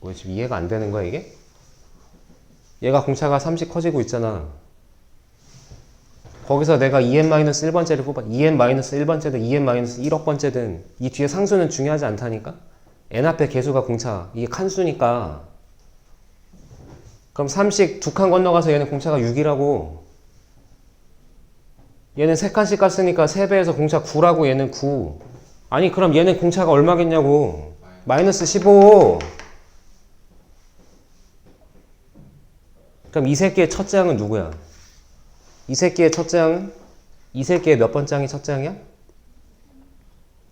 왜 지금 이해가 안 되는 거야 이게? 얘가 공차가 3씩 커지고 있잖아. 거기서 내가 2n-1번째를 뽑아. 2n-1번째든 2n-1억 번째든 이 뒤에 상수는 중요하지 않다니까? n 앞에 개수가 공차. 이게 칸수니까. 그럼 3씩 2칸 건너가서 얘는 공차가 6이라고. 얘는 3칸씩 갔으니까 3배에서 공차 9라고. 얘는 9. 아니 그럼 얘는 공차가 얼마겠냐고. 마이너스 15. 그럼 이 새끼의 첫째 항은 누구야? 이 새끼의 첫째 항은? 이 새끼의 몇 번째 항이 첫째 항이야?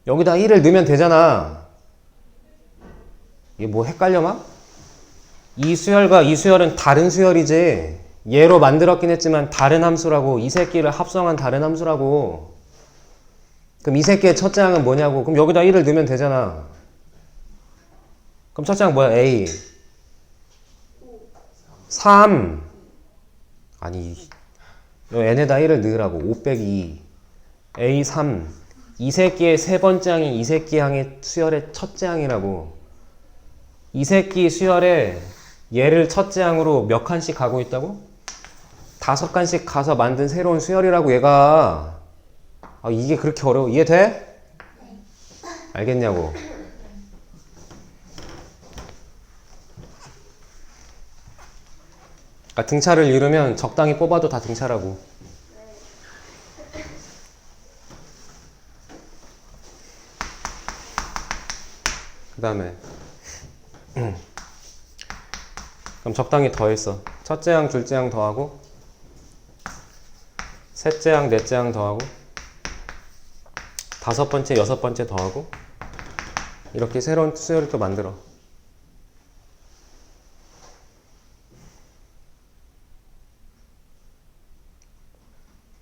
여기다 1을 넣으면 되잖아. 이게 뭐 헷갈려 막? 이 수열과 이 수열은 다른 수열이지. 얘로 만들었긴 했지만 다른 함수라고. 이 새끼를 합성한 다른 함수라고. 그럼 이 새끼의 첫째 항은 뭐냐고. 그럼 여기다 1을 넣으면 되잖아. 그럼 첫째 항 뭐야? A 3. 아니 n에다 1을 넣으라고. 5 빼기 2 A 3. 이 새끼의 세 번째 항이 이 새끼 항의 수열의 첫째 항이라고. 이 새끼 수열에 얘를 첫째 항으로 몇 칸씩 가고 있다고? 5칸씩 가서 만든 새로운 수열이라고 얘가. 아, 이게 그렇게 어려워? 이해돼? 알겠냐고. 그러니까 등차를 이루면 적당히 뽑아도 다 등차라고. 그 다음에 그럼 적당히 더했어. 첫째 항, 둘째 항 더하고 셋째 항, 넷째 항 더하고 다섯 번째, 여섯 번째 더하고 이렇게 새로운 수열을 또 만들어.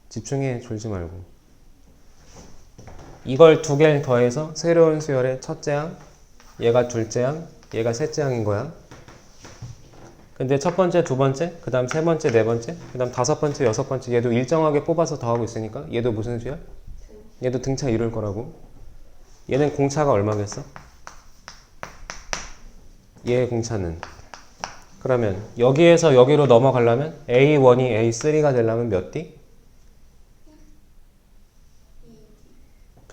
집중해, 졸지 말고. 이걸 두 개를 더해서 새로운 수열의 첫째 항, 얘가 둘째 항, 얘가 셋째 항인 거야. 근데 첫 번째, 두 번째, 그 다음 세 번째, 네 번째, 그 다음 다섯 번째, 여섯 번째 얘도 일정하게 뽑아서 더하고 있으니까 얘도 무슨 수열? 얘도 등차 이룰 거라고. 얘는 공차가 얼마겠어? 얘의 공차는. 그러면 여기에서 여기로 넘어가려면 A1이 A3가 되려면 몇 D?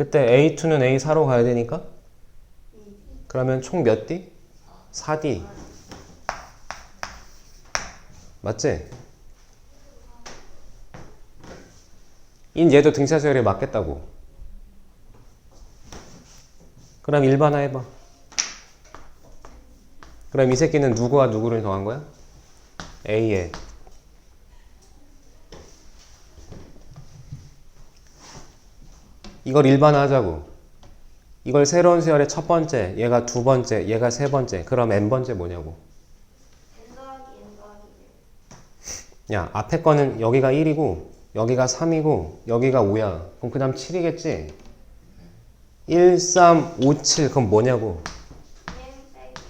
그때 A2는 A4로 가야 되니까 그러면 총 몇 D? 4D. 맞지? 얘도 등차 수열이 맞겠다고. 그럼 일반화 해봐. 그럼 이 새끼는 누구와 누구를 더한 거야? A에. 이걸 일반화 하자고. 이걸 새로운 수열의 첫 번째, 얘가 두 번째, 얘가 세 번째. 그럼 n번째 뭐냐고. N 더하기 N 더하기 야, 앞에 거는 여기가 1이고 여기가 3이고 여기가 5야. 그럼 그 다음 7이겠지? 1, 3, 5, 7 그럼 뭐냐고. 1 빼기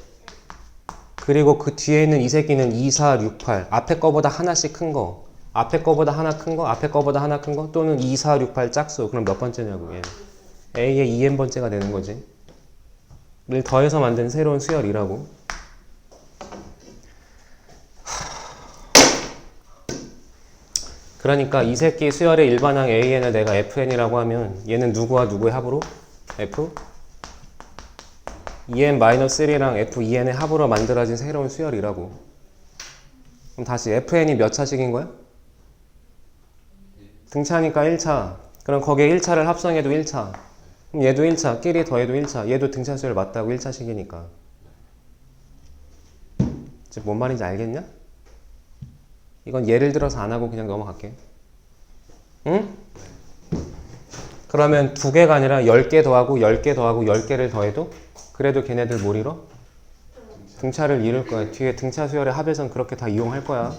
그리고 그 뒤에 있는 이 새끼는 2, 4, 6, 8 앞에 거보다 하나씩 큰 거, 앞에 거보다 하나 큰 거, 앞에 거보다 하나 큰 거 또는 2, 4, 6, 8 짝수. 그럼 몇 번째냐고. 얘. A의 2n번째가 되는 거지. 를 더해서 만든 새로운 수열이라고. 그러니까 이 새끼 수열의 일반항 AN을 내가 FN이라고 하면 얘는 누구와 누구의 합으로? F 2n-1이랑 F2n의 합으로 만들어진 새로운 수열이라고. 그럼 다시 FN이 몇 차식인 거야? 등차니까 1차. 그럼 거기에 1차를 합성해도 1차. 그럼 얘도 1차, 끼리 더해도 1차. 얘도 등차 수열 맞다고 1차식이니까. 이제 뭔 말인지 알겠냐? 이건 예를 들어서 안 하고 그냥 넘어갈게. 응? 그러면 2개가 아니라 10개 더하고 10개 더하고 10개를 더해도 그래도 걔네들 뭘 이뤄? 등차를 이룰 거야. 뒤에 등차 수열의 합에선 그렇게 다 이용할 거야.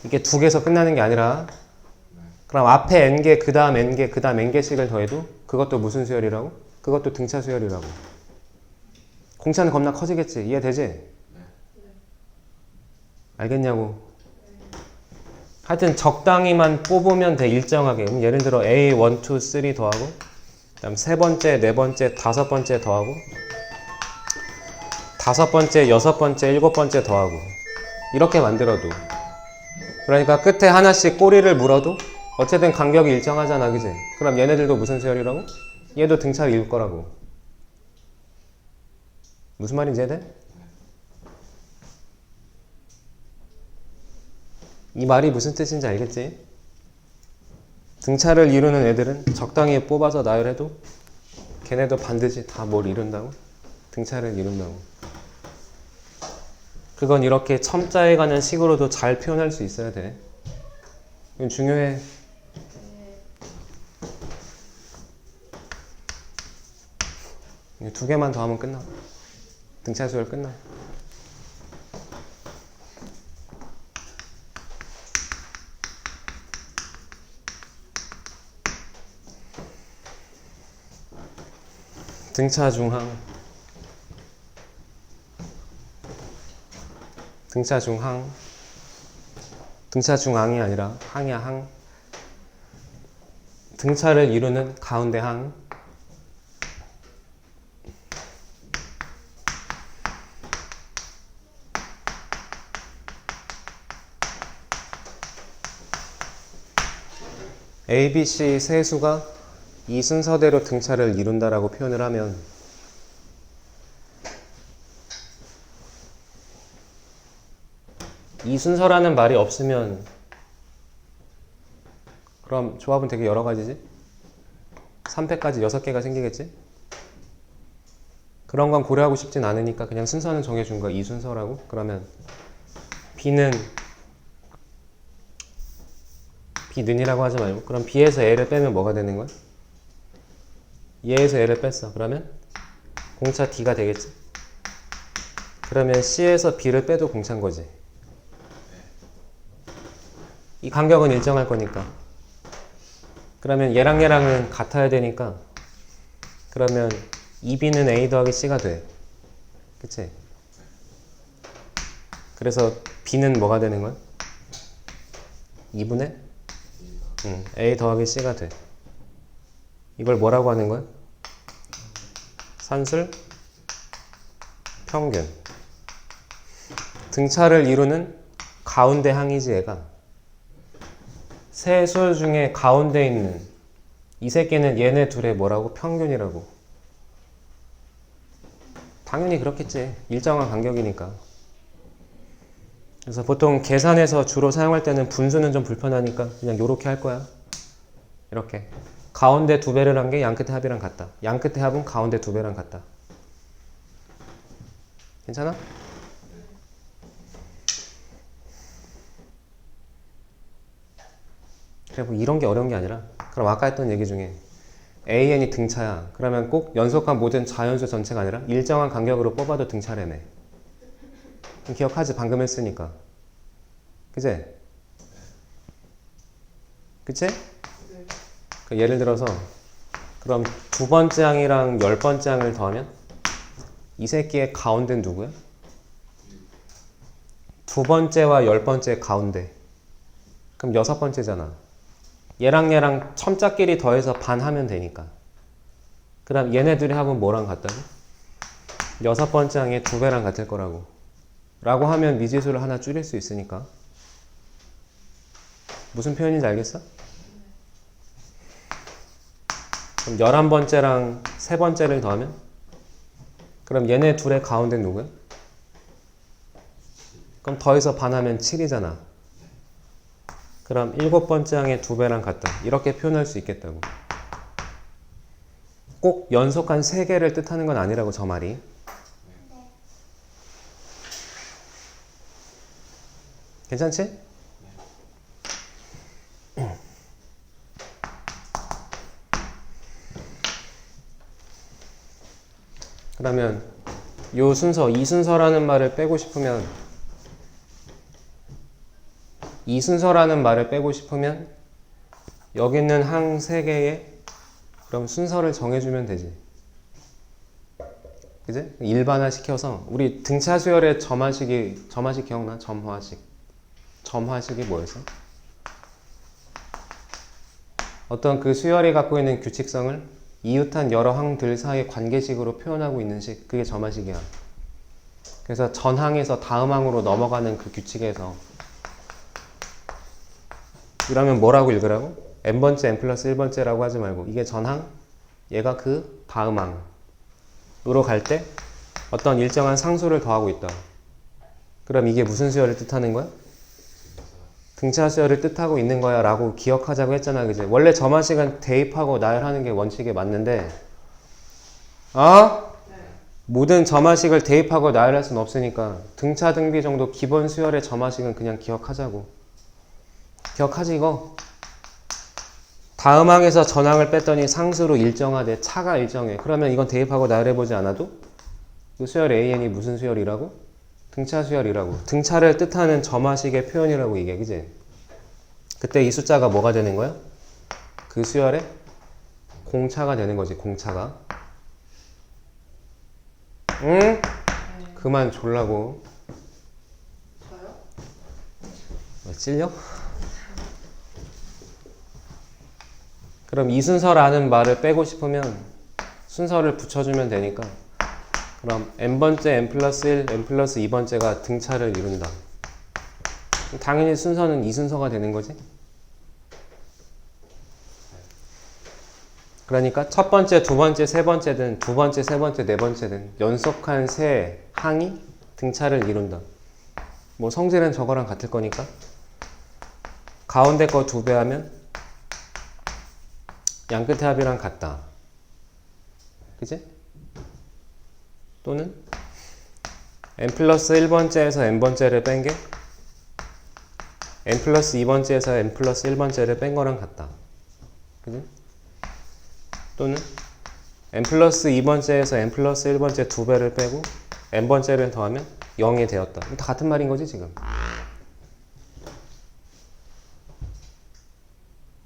이게 2개에서 끝나는 게 아니라 그럼 앞에 n개, 그 다음 n개, 그 다음 n개씩을 더해도 그것도 무슨 수열이라고? 그것도 등차 수열이라고. 공차는 겁나 커지겠지. 이해되지? 알겠냐고. 하여튼 적당히만 뽑으면 돼. 일정하게. 예를 들어 A, 1, 2, 3 더하고 그 다음 세 번째, 네 번째, 다섯 번째 더하고 다섯 번째, 여섯 번째, 일곱 번째 더하고 이렇게 만들어도 그러니까 끝에 하나씩 꼬리를 물어도 어쨌든 간격이 일정하잖아. 그지? 그럼 얘네들도 무슨 수열이라고? 얘도 등차를 이을 거라고. 무슨 말인지 이해돼? 이 말이 무슨 뜻인지 알겠지? 등차를 이루는 애들은 적당히 뽑아서 나열해도 걔네도 반드시 다 뭘 이룬다고? 등차를 이룬다고. 그건 이렇게 첨자에 관한 식으로도 잘 표현할 수 있어야 돼. 이건 중요해. 이거 2개만 더 하면 끝나. 등차 수열 끝나. 등차 중항. 등차 중항. 등차 중항이 아니라 항이야, 항. 등차를 이루는 가운데 항. A, B, C 세 수가 이 순서대로 등차를 이룬다라고 표현을 하면 이 순서라는 말이 없으면 그럼 조합은 되게 여러 가지지? 3패까지 6개가 생기겠지? 그런 건 고려하고 싶진 않으니까 그냥 순서는 정해준 거야. 이 순서라고. 그러면 B는 B는이라고 하지 말고 그럼 B에서 A를 빼면 뭐가 되는 거야? 얘에서 A를 뺐어. 그러면 공차 D가 되겠지? 그러면 C에서 B를 빼도 공차인 거지. 이 간격은 일정할 거니까. 그러면 얘랑 얘랑은 같아야 되니까 그러면 2B는 A 더하기 C가 돼. 그치? 그래서 B는 뭐가 되는 거야? 2분의 A 더하기 C가 돼. 이걸 뭐라고 하는 거야? 산술 평균. 등차를 이루는 가운데 항이지 얘가. 세 수 중에 가운데 있는 이 새끼는 얘네 둘의 뭐라고? 평균이라고. 당연히 그렇겠지. 일정한 간격이니까. 그래서 보통 계산에서 주로 사용할 때는 분수는 좀 불편하니까 그냥 요렇게 할 거야. 이렇게. 가운데 두 배를 한 게 양끝의 합이랑 같다. 양끝의 합은 가운데 두 배랑 같다. 괜찮아? 그래 뭐 이런 게 어려운 게 아니라 그럼 아까 했던 얘기 중에 AN이 등차야. 그러면 꼭 연속한 모든 자연수 전체가 아니라 일정한 간격으로 뽑아도 등차래매. 기억하지? 방금 했으니까. 그치? 그치? 그 예를 들어서 그럼 두 번째 항이랑 10번째 항을 더하면 이 새끼의 가운데는 누구야? 두 번째와 10번째 가운데. 그럼 6번째잖아. 얘랑 첨자끼리 더해서 반 하면 되니까. 그럼 얘네들의 합은 뭐랑 같다고? 6번째 항의 2배랑 같을 거라고. 라고 하면 미지수를 하나 줄일 수 있으니까. 무슨 표현인지 알겠어? 그럼 11번째랑 3번째를 더하면? 그럼 얘네 둘의 가운데는 누구야? 그럼 더해서 반하면 7이잖아. 그럼 7번째 항의 2배랑 같다. 이렇게 표현할 수 있겠다고. 꼭 연속한 3개를 뜻하는 건 아니라고, 저 말이. 괜찮지? 그러면 요 순서, 이 순서라는 말을 빼고 싶으면 여기 있는 항 3개에 그럼 순서를 정해주면 되지. 그지? 일반화 시켜서 우리 등차 수열의 점화식이 기억나? 점화식이 뭐였어? 어떤 그 수열이 갖고 있는 규칙성을 이웃한 여러 항들 사이의 관계식으로 표현하고 있는 식, 그게 점화식이야. 그래서 전 항에서 다음 항으로 넘어가는 그 규칙에서 이러면 뭐라고 읽으라고? n번째, n 플러스 1번째라고 하지 말고 이게 전항, 얘가 그 다음 항으로 갈 때 어떤 일정한 상수를 더하고 있다. 그럼 이게 무슨 수열을 뜻하는 거야? 등차 수열을 뜻하고 있는 거야 라고 기억하자고 했잖아. 그지? 원래 점화식은 대입하고 나열하는 게 원칙에 맞는데 모든 점화식을 대입하고 나열할 수는 없으니까 등차 등비 정도 기본 수열의 점화식은 그냥 기억하자고. 기억하지 이거? 다음 항에서 전항을 뺐더니 상수로 일정하대. 차가 일정해. 그러면 이건 대입하고 나열해보지 않아도 그 수열 AN이 무슨 수열이라고? 등차 수열이라고. 등차를 뜻하는 점화식의 표현이라고 이게. 그지? 그때 이 숫자가 뭐가 되는 거야? 그 수열의 공차가 되는 거지. 공차가. 응? 그만 졸라고. 저요? 왜 찔려? 그럼 이 순서라는 말을 빼고 싶으면 순서를 붙여주면 되니까 그럼 n번째, n 플러스 1, n 플러스 2번째가 등차를 이룬다. 당연히 순서는 이 순서가 되는 거지. 그러니까 첫 번째, 두 번째, 세 번째든 두 번째, 세 번째, 네 번째든 연속한 세 항이 등차를 이룬다. 뭐 성질은 저거랑 같을 거니까 가운데 거 2배 하면 양끝의 합이랑 같다. 그치? 또는 n 플러스 1번째에서 n번째를 뺀 게 n 플러스 2번째에서 n 플러스 1번째를 뺀 거랑 같다. 그치? 또는 n 플러스 2번째에서 n 플러스 1번째 2배를 빼고 n번째를 더하면 0이 되었다. 다 같은 말인 거지 지금.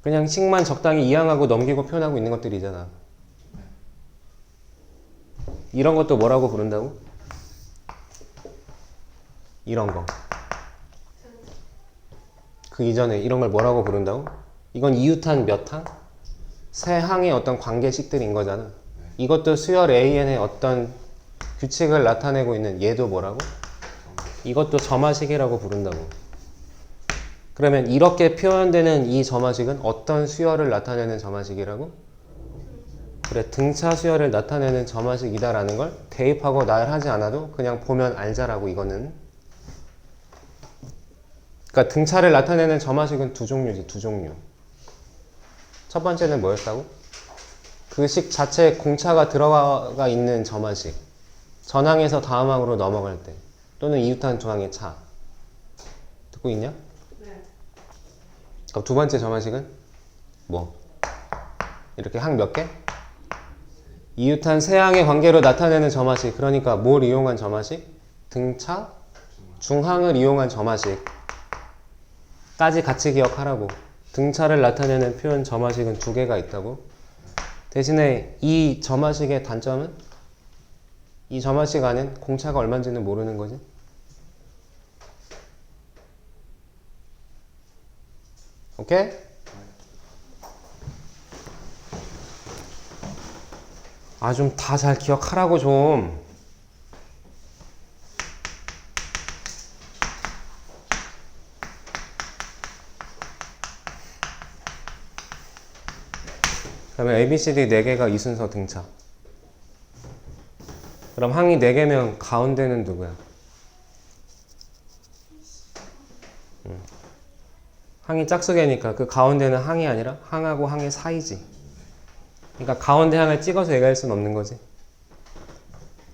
그냥 식만 적당히 이항하고 넘기고 표현하고 있는 것들이잖아. 이런 것도 뭐라고 부른다고? 이런 거. 그 이전에 이런 걸 뭐라고 부른다고? 이건 이웃한 몇 항? 세 항의 어떤 관계식들인 거잖아. 이것도 수열 AN의 어떤 규칙을 나타내고 있는 얘도 뭐라고? 이것도 점화식이라고 부른다고. 그러면 이렇게 표현되는 이 점화식은 어떤 수열을 나타내는 점화식이라고? 그래, 등차 수열을 나타내는 점화식이다라는 걸 대입하고 나열하지 않아도 그냥 보면 알자라고 이거는. 그러니까 등차를 나타내는 점화식은 두 종류지, 두 종류. 첫 번째는 뭐였다고? 그 식 자체에 공차가 들어가 있는 점화식. 전항에서 다음항으로 넘어갈 때 또는 이웃한 중항의 차. 듣고 있냐? 네. 그럼 두 번째 점화식은 뭐? 이렇게 항 몇 개? 이웃한 세 항의 관계로 나타내는 점화식. 그러니까 뭘 이용한 점화식? 등차, 중항을 이용한 점화식 까지 같이 기억하라고. 등차를 나타내는 표현 점화식은 두 개가 있다고. 대신에 이 점화식의 단점은 이 점화식 안엔 공차가 얼마인지는 모르는 거지. 오케이? 아, 좀 다 잘 기억하라고 좀. 그러면 ABCD 4개가 이순서 등차. 그럼 항이 4개면 가운데는 누구야? 항이 짝수개니까 그 가운데는 항이 아니라 항하고 항의 사이지. 그러니까 가운데 항을 찍어서 얘기할 수는 없는 거지.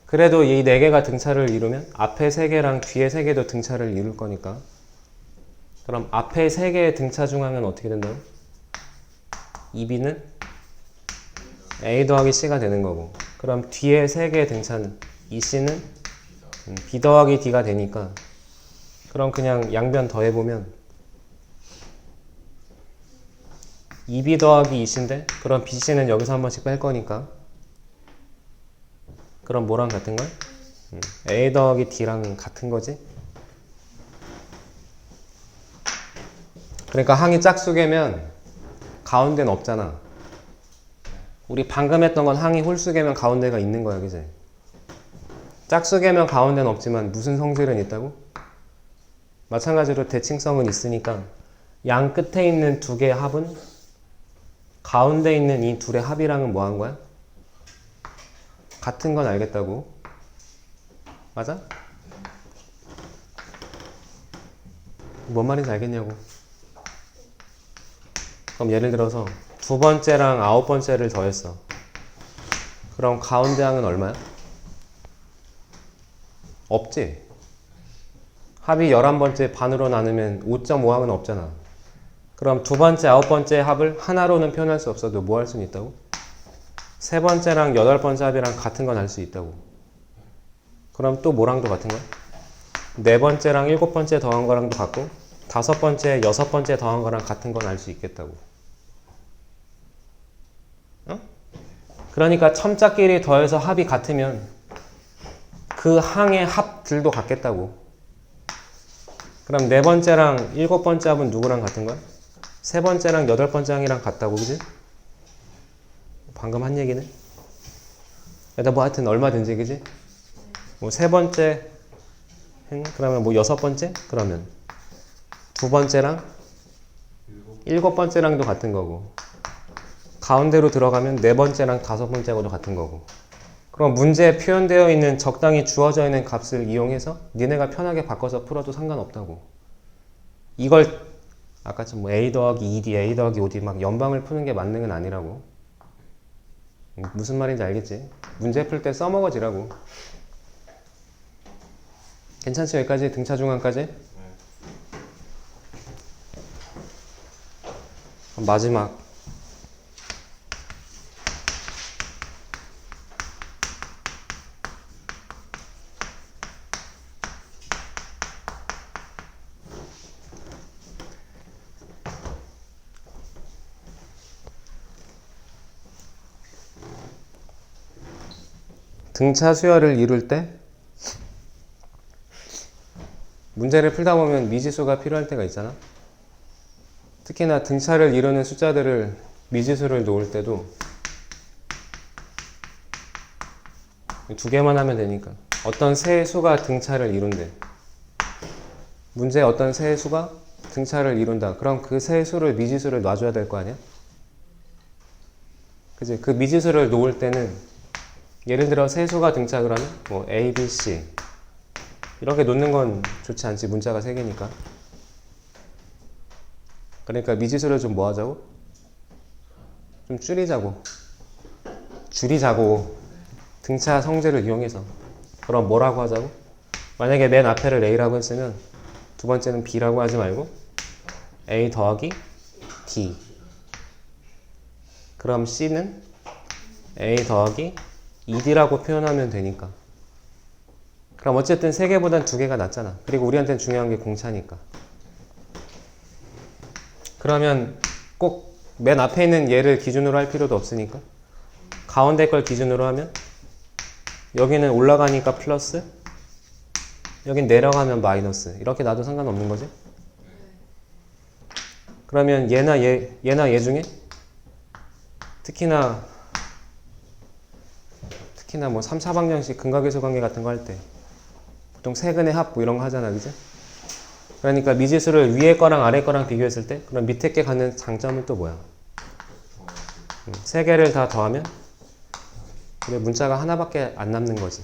그래도 이 4개가 등차를 이루면 앞에 3개랑 뒤에 3개도 등차를 이룰 거니까. 그럼 앞에 3개의 등차 중항은 어떻게 된다고? 2B는 A 더하기 C가 되는 거고. 그럼 뒤에 3개의 등차는 2C는 B 더하기 D가 되니까. 그럼 그냥 양변 더해보면 2B 더하기 2C인데 그럼 BC는 여기서 한 번씩 뺄 거니까. 그럼 뭐랑 같은 거야? A 더하기 D랑은 같은 거지? 그러니까 항이 짝수개면 가운데는 없잖아. 우리 방금 했던 건 항이 홀수개면 가운데가 있는 거야, 그지? 짝수개면 가운데는 없지만 무슨 성질은 있다고? 마찬가지로 대칭성은 있으니까 양 끝에 있는 두 개의 합은 가운데 있는 이 둘의 합이랑은 뭐 한 거야? 같은 건 알겠다고. 맞아? 뭔 말인지 알겠냐고. 그럼 예를 들어서 두 번째랑 9번째를 더했어. 그럼 가운데 항은 얼마야? 없지? 합이 11번째 반으로 나누면 5.5항은 없잖아. 그럼 두 번째, 9번째 합을 하나로는 표현할 수 없어도 뭐 할 수는 있다고? 세 번째랑 8번째 합이랑 같은 건 알 수 있다고. 그럼 또 뭐랑도 같은 거야? 네 번째랑 7번째 더한 거랑도 같고, 5번째, 6번째 더한 거랑 같은 건 알 수 있겠다고. 어? 그러니까 첨자끼리 더해서 합이 같으면 그 항의 합들도 같겠다고. 그럼 네 번째랑 7번째 합은 누구랑 같은 거야? 세 번째랑 8번째 항이랑 같다고, 그지? 방금 한 얘기는? 일단 뭐 하여튼 얼마든지, 그지? 뭐 세 번째, 그러면 뭐 6번째? 그러면 두 번째랑 7번째랑도 같은 거고, 가운데로 들어가면 네 번째랑 5번째하고도 같은 거고. 그럼 문제에 표현되어 있는 적당히 주어져 있는 값을 이용해서 니네가 편하게 바꿔서 풀어도 상관없다고. 이걸 아까처럼 뭐 A 더하기 2D, A 더하기 5D 막 연방을 푸는 게 맞는 건 아니라고. 무슨 말인지 알겠지? 문제 풀 때 써먹어지라고. 괜찮지? 여기까지? 등차 중항까지? 마지막 등차 수열을 이룰 때 문제를 풀다 보면 미지수가 필요할 때가 있잖아. 특히나 등차를 이루는 숫자들을 미지수를 놓을 때도 두 개만 하면 되니까. 어떤 세 수가 등차를 이룬대. 문제에 어떤 세 수가 등차를 이룬다. 그럼 그 세 수를 미지수를 놔줘야 될 거 아니야? 그지? 그 미지수를 놓을 때는 예를 들어 세수가 등짝을 하면 뭐 A, B, C 이렇게 놓는 건 좋지 않지. 문자가 3개니까. 그러니까 미지수를 좀 뭐 하자고? 좀 줄이자고. 등차 성질을 이용해서. 그럼 뭐라고 하자고? 만약에 맨 앞에를 A라고 했으면 두 번째는 B라고 하지 말고 A 더하기 D. 그럼 C는 A 더하기 2D라고 표현하면 되니까. 그럼 어쨌든 3개보단 2개가 낫잖아. 그리고 우리한테는 중요한 게 공차니까. 그러면 꼭 맨 앞에 있는 얘를 기준으로 할 필요도 없으니까 가운데 걸 기준으로 하면 여기는 올라가니까 플러스, 여긴 내려가면 마이너스. 이렇게 놔도 상관없는 거지? 그러면 얘나 얘 중에 특히나 뭐 3, 4방정식 근각계수 관계 같은 거 할 때 보통 세근의 합 뭐 이런 거 하잖아, 그지? 그러니까 미지수를 위에 거랑 아래 거랑 비교했을 때 그럼 밑에 게 갖는 장점은 또 뭐야? 3개를 다 더하면 근데 문자가 하나밖에 안 남는 거지.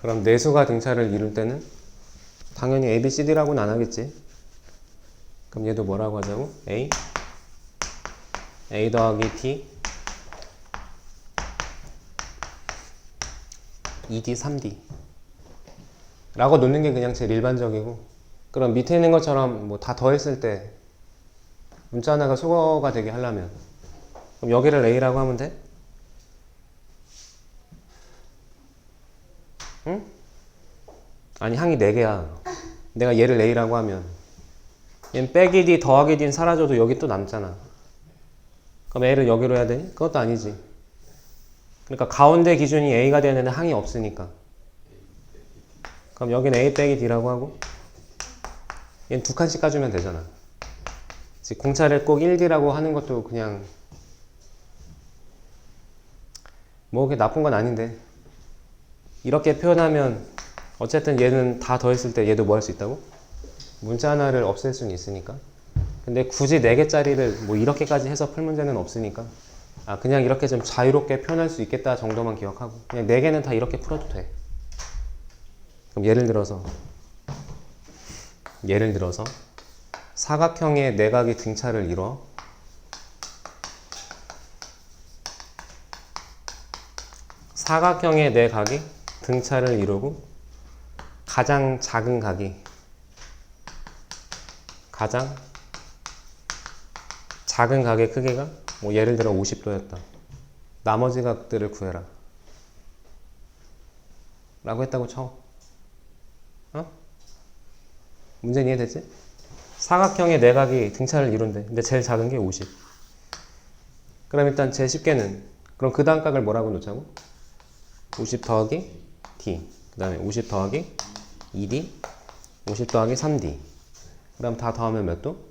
그럼 내수가 등차를 이룰 때는 당연히 A, B, C, D라고는 안 하겠지. 그럼 얘도 뭐라고 하자고? A 더하기 D 2D, 3D 라고 놓는 게 그냥 제일 일반적이고, 그럼 밑에 있는 것처럼 뭐 다 더했을 때 문자 하나가 수거가 되게 하려면 그럼 여기를 A라고 하면 돼? 응? 아니 항이 4개야. 내가 얘를 A라고 하면 얘는 빼기 D 더하기 D는 사라져도 여기 또 남잖아. 그럼 A를 여기로 해야 되니? 그것도 아니지. 그러니까 가운데 기준이 A가 되는 데는 항이 없으니까 그럼 여기는 A 빼기 D라고 하고 얘는 2칸씩 까주면 되잖아. 공차를 꼭 1D라고 하는 것도 그냥 뭐 그게 나쁜 건 아닌데 이렇게 표현하면 어쨌든 얘는 다 더했을 때 얘도 뭐 할 수 있다고? 문자 하나를 없앨 수는 있으니까. 근데 굳이 4개짜리를 뭐 이렇게까지 해서 풀 문제는 없으니까 그냥 이렇게 좀 자유롭게 표현할 수 있겠다 정도만 기억하고 그냥 4개는 다 이렇게 풀어도 돼. 그럼 예를 들어서 사각형의 내각이 등차를 이뤄 사각형의 내각이 등차를 이루고 가장 작은 각의 크기가 뭐 예를 들어 50도였다. 나머지 각들을 구해라 라고 했다고 쳐. 문제는 이해됐지? 사각형의 내각이 등차를 이룬대. 근데 제일 작은 게 50. 그럼 일단 제일 쉽게는 그럼 그 다음 각을 뭐라고 놓자고? 50 더하기 D 그 다음에 50 더하기 2D 50 더하기 3D 그 다음 다 더하면 몇 도?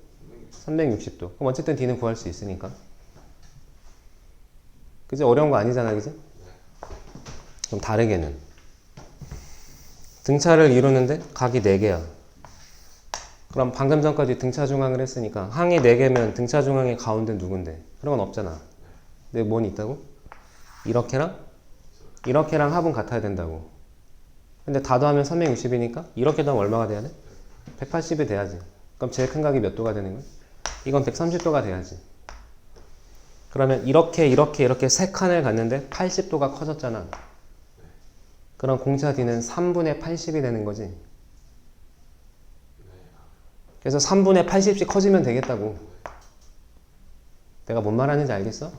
360도. 그럼 어쨌든 D는 구할 수 있으니까. 그지? 어려운 거 아니잖아, 그지? 그럼 다르게는 등차를 이루는데 각이 4개야. 그럼 방금 전까지 등차 중앙을 했으니까 항이 4개면 등차 중앙의 가운데 누군데? 그런 건 없잖아. 근데 뭔 있다고? 이렇게랑 합은 같아야 된다고. 근데 다 더하면 360이니까 이렇게 더하면 얼마가 돼야 돼? 180이 돼야지. 그럼 제일 큰 각이 몇 도가 되는 거야? 이건 130도가 돼야지. 그러면 이렇게 3칸을 갔는데 80도가 커졌잖아. 그럼 공차 D는 3분의 80이 되는 거지. 그래서 3분의 80씩 커지면 되겠다고. 내가 뭔 말하는지 알겠어?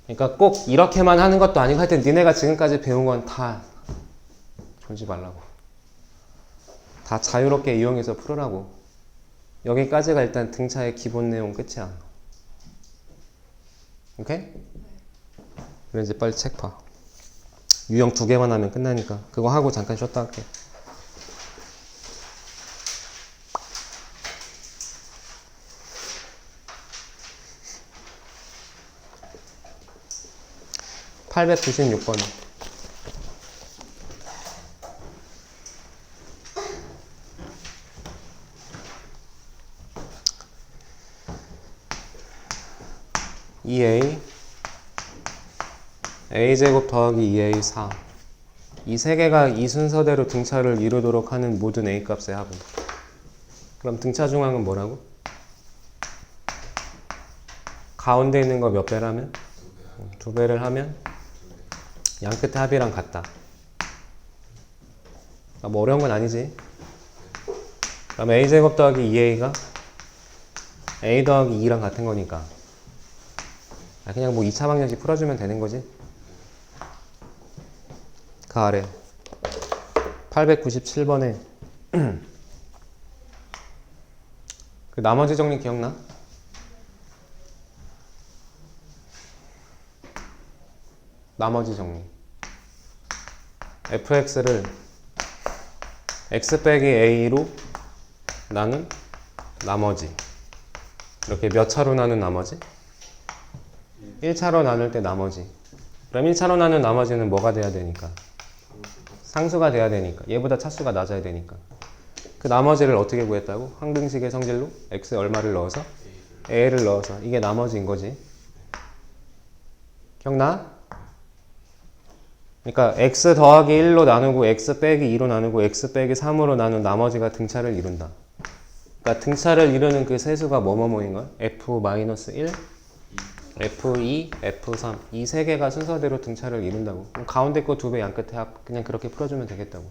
그러니까 꼭 이렇게만 하는 것도 아니고 하여튼 니네가 지금까지 배운 건 다 졸지 말라고. 다 자유롭게 이용해서 풀으라고. 여기까지가 일단 등차의 기본 내용 끝이야. 오케이? 그래 이제 빨리 책 봐. 유형 2개만 하면 끝나니까 그거 하고 잠깐 쉬었다 할게. 896번. a제곱 더하기 2a4 이 세 개가 이 순서대로 등차를 이루도록 하는 모든 a 값의 합은. 그럼 등차 중앙은 뭐라고? 가운데 있는 거 몇 배라면? 2배를 하면 양 끝의 합이랑 같다. 뭐 어려운 건 아니지. 그럼 a제곱 더하기 2a가 a 더하기 2랑 같은 거니까 그냥 뭐 2차 방정식 풀어주면 되는 거지. 그 아래 897번에 그 나머지 정리 기억나? 나머지 정리. fx를 x 빼기 a로 나눈 나머지. 이렇게 몇 차로 나눈 나머지? 1차로 나눌 때 나머지. 그럼 1차로 나눈 나머지는 뭐가 돼야 되니까? 상수가 돼야 되니까. 얘보다 차수가 낮아야 되니까. 그 나머지를 어떻게 구했다고? 항등식의 성질로 x에 얼마를 넣어서? a를 넣어서. 이게 나머지인 거지. 기억나? 그러니까 x 더하기 1로 나누고 x 빼기 2로 나누고 x 빼기 3으로 나눈 나머지가 등차를 이룬다. 그러니까 등차를 이루는 그 세수가 뭐뭐뭐인 거야? f-1, f2, f3 이 세 개가 순서대로 등차를 이룬다고. 그럼 가운데 거 2배 양 끝에 합 그냥 그렇게 풀어주면 되겠다고.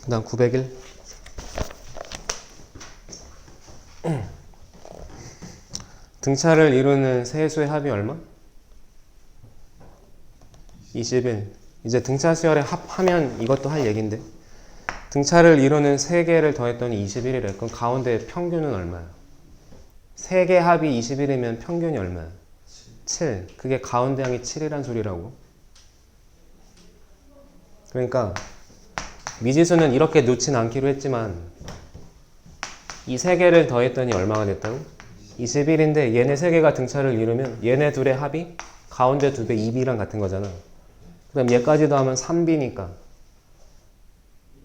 그 다음 901 등차를 이루는 세수의 합이 얼마? 21. 이제 등차 수열의 합하면 이것도 할 얘긴데 등차를 이루는 3개를 더했더니 21이래. 그럼 가운데 평균은 얼마야? 3개 합이 21이면 평균이 얼마야? 7. 그게 가운데 양이 7이란 소리라고. 그러니까 미지수는 이렇게 놓진 않기로 했지만 이 3개를 더했더니 얼마가 됐다고? 21인데 얘네 3개가 등차를 이루면 얘네 둘의 합이 가운데 2배 2b랑 같은 거잖아. 그럼 얘까지도 하면 3b니까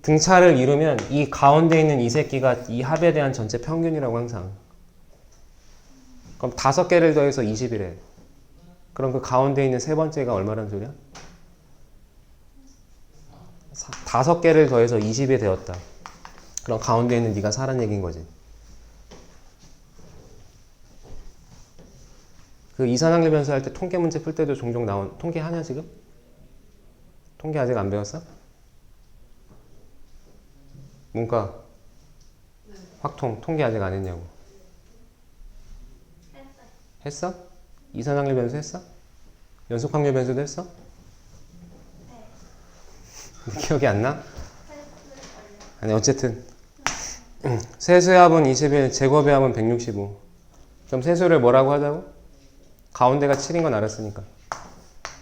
등차를 이루면 이 가운데 있는 이 새끼가 이 합에 대한 전체 평균이라고 항상. 그럼 5개를 더해서 20이래. 그럼 그 가운데 있는 세 번째가 얼마란 소리야? 5개를 더해서 20이 되었다. 그럼 가운데 있는 네가 4란 얘기인 거지. 그 이산항률 변수 할 때 통계 문제 풀 때도 종종 나온 통계 하냐 지금? 통계 아직 안 배웠어? 문과 확통 통계 아직 안 했냐고. 했어? 이산항률 변수 했어? 연속항률 변수도 했어? 기억이 안 나? 아니 어쨌든 세수의 합은 21, 제곱의 합은 165. 그럼 세수를 뭐라고 하자고? 가운데가 7인 건 알았으니까.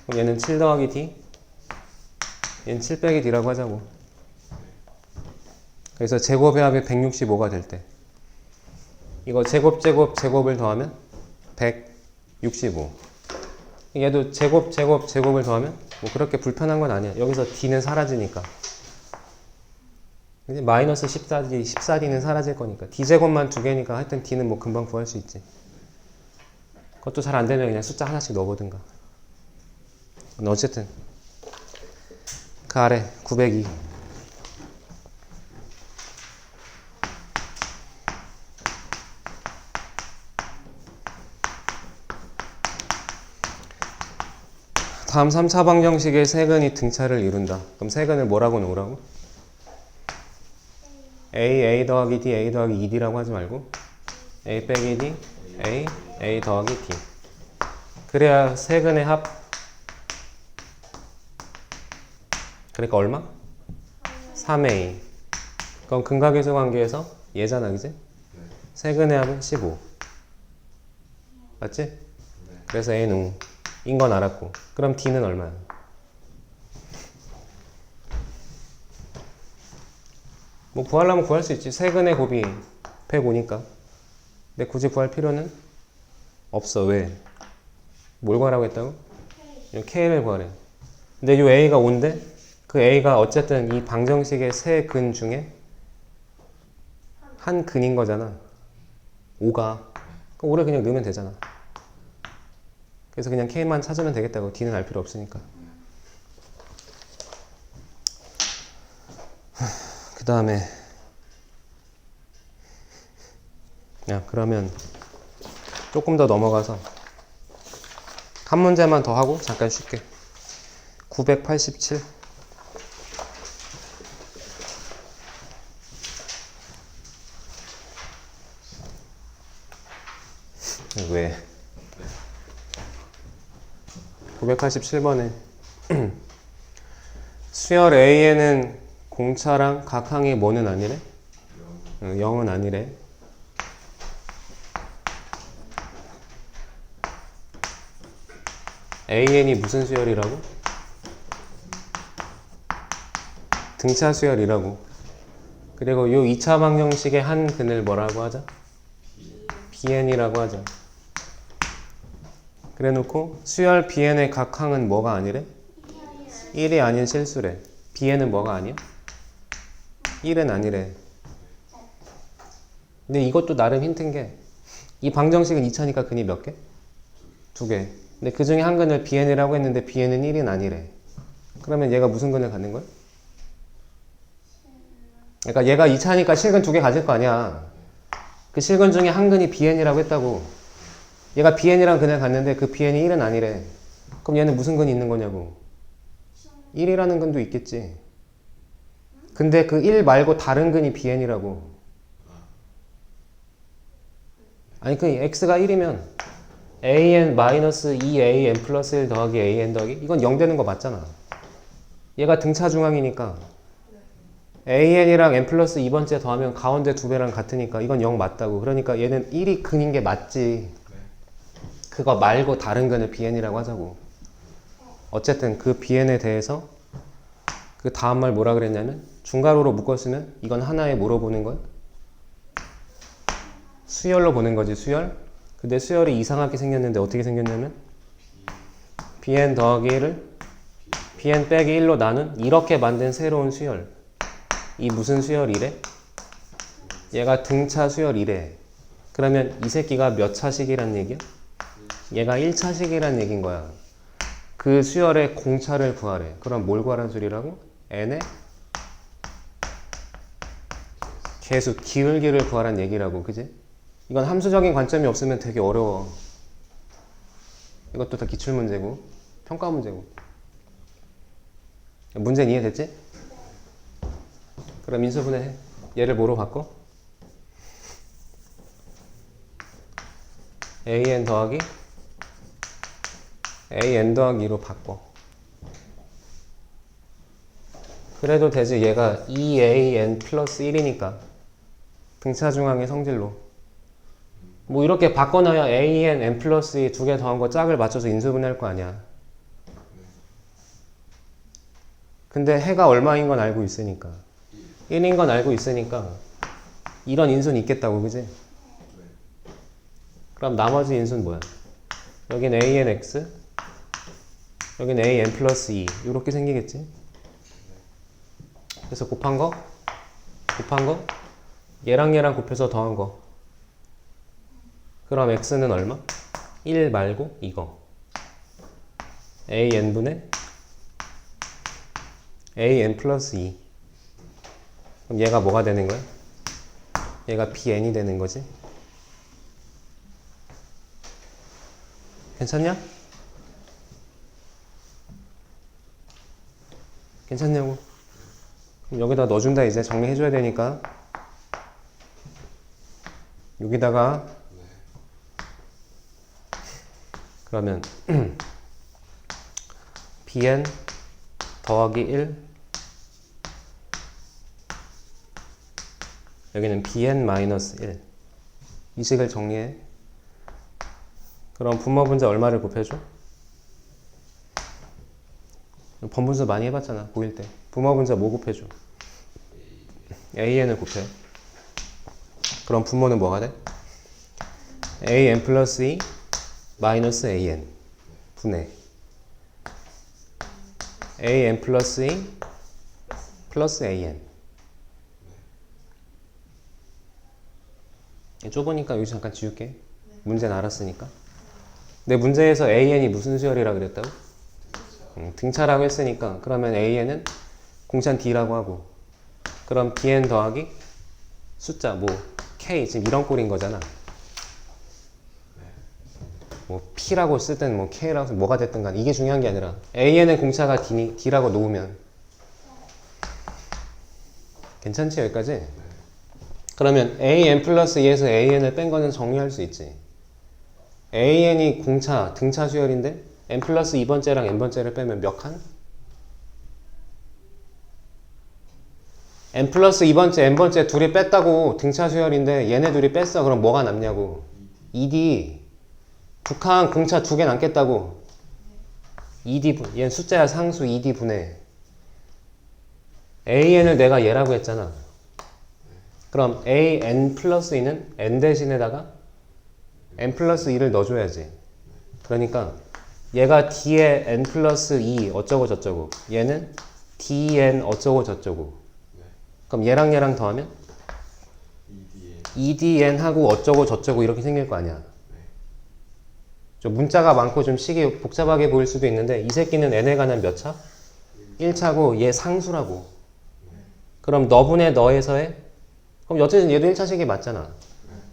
그럼 얘는 7 더하기 d, 얘는 7 빼기 d라고 하자고. 그래서 제곱의 합이 165가 될 때 이거 제곱을 더하면 165. 얘도 제곱을 더하면 뭐 그렇게 불편한 건 아니야. 여기서 d는 사라지니까. 이제 마이너스 14d는 사라질 거니까. d제곱만 2개니까 하여튼 d는 뭐 금방 구할 수 있지. 그것도 잘 안 되면 그냥 숫자 하나씩 넣어보든가. 어쨌든 그 아래 902 다음 3차 방정식의 세근이 등차를 이룬다. 그럼 세근을 뭐라고 놓으라고? a 더하기 d, a 더하기 2d라고 하지 말고 a 빼기 d, a 더하기 d. 그래야 세근의 합. 그러니까 얼마? 3a. 그럼 근각계수 관계에서 얘잖아, 그지? 세근의 합은 15. 맞지? 그래서 a는 5인 건 알았고. 그럼 d는 얼마야? 뭐 구하려면 구할 수 있지. 세근의 곱이 105니까. 근데 굳이 구할 필요는 없어. 왜? 뭘 구하라고 했다고? K를 구하래. 근데 이 A가 5인데 그 A가 어쨌든 이 방정식의 세 근 중에 한 근인 거잖아. 5가. 그럼 5를 그냥 넣으면 되잖아. 그래서 그냥 K만 찾으면 되겠다고. D는 알 필요 없으니까. 그 다음에 야 그러면 조금 더 넘어가서 한 문제만 더 하고 잠깐 쉴게. 987 왜? 987번에 수열 A에는 공차랑 각항이 뭐는 아니래? 0은 아니래. AN이 무슨 수열이라고? 등차 수열이라고. 그리고 이 2차 방정식의 한 근을 뭐라고 하자? BN이라고 하자. 그래 놓고 수열 BN의 각항은 뭐가 아니래? 1이 아닌 실수래. BN은 뭐가 아니야? 1은 아니래. 근데 이것도 나름 힌트인 게 이 방정식은 2차니까 근이 몇 개? 2개. 근데 그 중에 한 근을 BN이라고 했는데 BN은 1은 아니래. 그러면 얘가 무슨 근을 갖는 거야? 그러니까 얘가 2차니까 실근 2개 가질 거 아니야. 그 실근 중에 한 근이 BN이라고 했다고. 얘가 BN이랑 근을 갖는데 그 BN이 1은 아니래. 그럼 얘는 무슨 근이 있는 거냐고. 1이라는 근도 있겠지. 근데 그 1 말고 다른 근이 BN이라고. 아니 그 x가 1이면 an-2an 플러스 1 더하기 an 더하기 이건 0 되는 거 맞잖아. 얘가 등차 중앙이니까 an이랑 n 플러스 2번째 더하면 가운데 2배랑 같으니까 이건 0 맞다고. 그러니까 얘는 1이 근인 게 맞지. 그거 말고 다른 근을 bn이라고 하자고. 어쨌든 그 bn에 대해서 그 다음 말 뭐라 그랬냐면 중괄호로 묶었으면 이건 하나에 뭐로 보는 거야? 수열로 보는 거지. 수열. 근데 수열이 이상하게 생겼는데 어떻게 생겼냐면 bn 더하기 1을 bn 빼기 1로 나눈 이렇게 만든 새로운 수열. 이 무슨 수열이래? 얘가 등차 수열이래. 그러면 이 새끼가 몇 차식이란 얘기야? 얘가 1차식이란 얘기인 거야. 그 수열의 공차를 구하래. 그럼 뭘 구하라는 소리라고? n의 계수 기울기를 구하라는 얘기라고. 그지? 이건 함수적인 관점이 없으면 되게 어려워. 이것도 다 기출문제고 평가 문제고. 문제는 이해됐지? 그럼 인수분해 얘를 뭐로 바꿔? an 더하기 an 더하기 2로 바꿔. 그래도 되지. 얘가 2an 플러스 1이니까 등차 중앙의 성질로 뭐 이렇게 바꿔놔야 an, n 플러스 2 두 개 더한 거 짝을 맞춰서 인수분해할 거 아니야. 근데 해가 얼마인 건 알고 있으니까 1인 건 알고 있으니까 이런 인수는 있겠다고. 그지? 그럼 나머지 인수는 뭐야? 여긴 anx 여긴 an 플러스 2 이렇게 생기겠지. 그래서 곱한 거 얘랑 얘랑 곱해서 더한 거. 그럼 x는 얼마? 1 말고 이거 an분의 an 플러스 2. 그럼 얘가 뭐가 되는 거야? 얘가 bn이 되는 거지. 괜찮냐? 괜찮냐고. 그럼 여기다 넣어준다. 이제 정리해줘야 되니까 여기다가 그러면 bn 더하기 1 여기는 bn 마이너스 1 이 식을 정리해. 그럼 분모분자 얼마를 곱해줘? 번분수 많이 해봤잖아 고1 때. 분모분자 뭐 곱해줘? an을 곱해. 그럼 분모는 뭐가 돼? an 플러스 2 마이너스 an 분의 an 플러스 2 플러스 an. 좁으니까 여기 잠깐 지울게. 문제는 알았으니까. 내 문제에서 an이 무슨 수열이라 그랬다고? 등차라고 했으니까 그러면 an은 공차는 d라고 하고, 그럼 bn 더하기 숫자 뭐 k, 지금 이런 꼴인 거잖아. 뭐 p라고 쓸 때는 뭐 k라고 뭐가 됐든 간 이게 중요한 게 아니라 an은 공차가 d라고 놓으면 괜찮지 여기까지? 그러면 an 플러스 2에서 an을 뺀 거는 정리할 수 있지. an이 공차, 등차 수열인데 n 플러스 2번째랑 n번째를 빼면 몇 칸? n 플러스 2번째, n번째 둘이 뺐다고 등차 수열인데 얘네 둘이 뺐어. 그럼 뭐가 남냐고. 2d. 두 칸 공차 두 개 남겠다고. 2d, 얘는 숫자야 상수 2d 분의 an을 내가 얘라고 했잖아. 그럼 an 플러스 2는 n 대신에다가 n 플러스 2를 넣어줘야지. 그러니까 얘가 d의 n 플러스 2 어쩌고 저쩌고, 얘는 dn 어쩌고 저쩌고. 그럼 얘랑 얘랑 더하면 2dn 하고 어쩌고 저쩌고 이렇게 생길 거 아니야. 좀 문자가 많고 좀 식이 복잡하게 보일 수도 있는데 이 새끼는 n에 관한 몇 차? 1차고 얘 상수라고. 그럼 너분의 너에서의, 그럼 어쨌든 얘도 1차식이 맞잖아.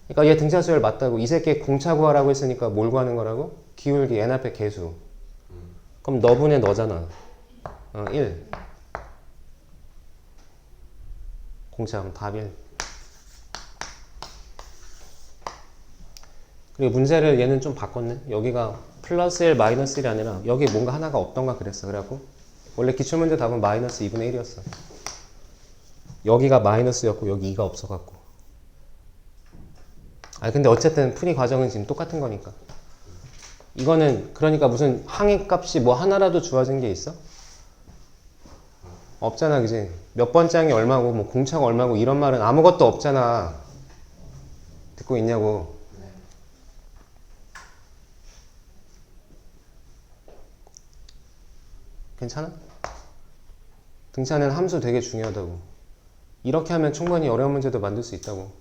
그러니까 얘 등차 수열 맞다고. 이 새끼 공차 구하라고 했으니까 뭘 구하는 거라고? 기울기 n 앞에 개수. 그럼 너분의 너잖아. 1. 공차 그럼 답 1. 그리고 문제를 얘는 좀 바꿨네. 여기가 플러스 1 마이너스 1이 아니라 여기 뭔가 하나가 없던가 그랬어. 그래갖고 원래 기출문제 답은 마이너스 2분의 1이었어. 여기가 마이너스였고 여기 2가 없어갖고. 아니 근데 어쨌든 풀이 과정은 지금 똑같은 거니까. 이거는 그러니까 무슨 항의값이 뭐 하나라도 주어진 게 있어? 없잖아, 그지? 몇 번째 항이 얼마고 뭐 공차가 얼마고 이런 말은 아무것도 없잖아. 듣고 있냐고. 괜찮아? 등차는 함수 되게 중요하다고. 이렇게 하면 충분히 어려운 문제도 만들 수 있다고.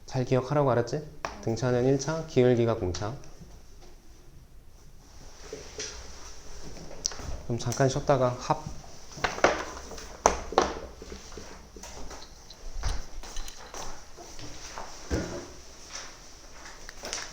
잘 기억하라고, 알았지? 등차는 1차, 기울기가 공차. 그럼 잠깐 쉬었다가 합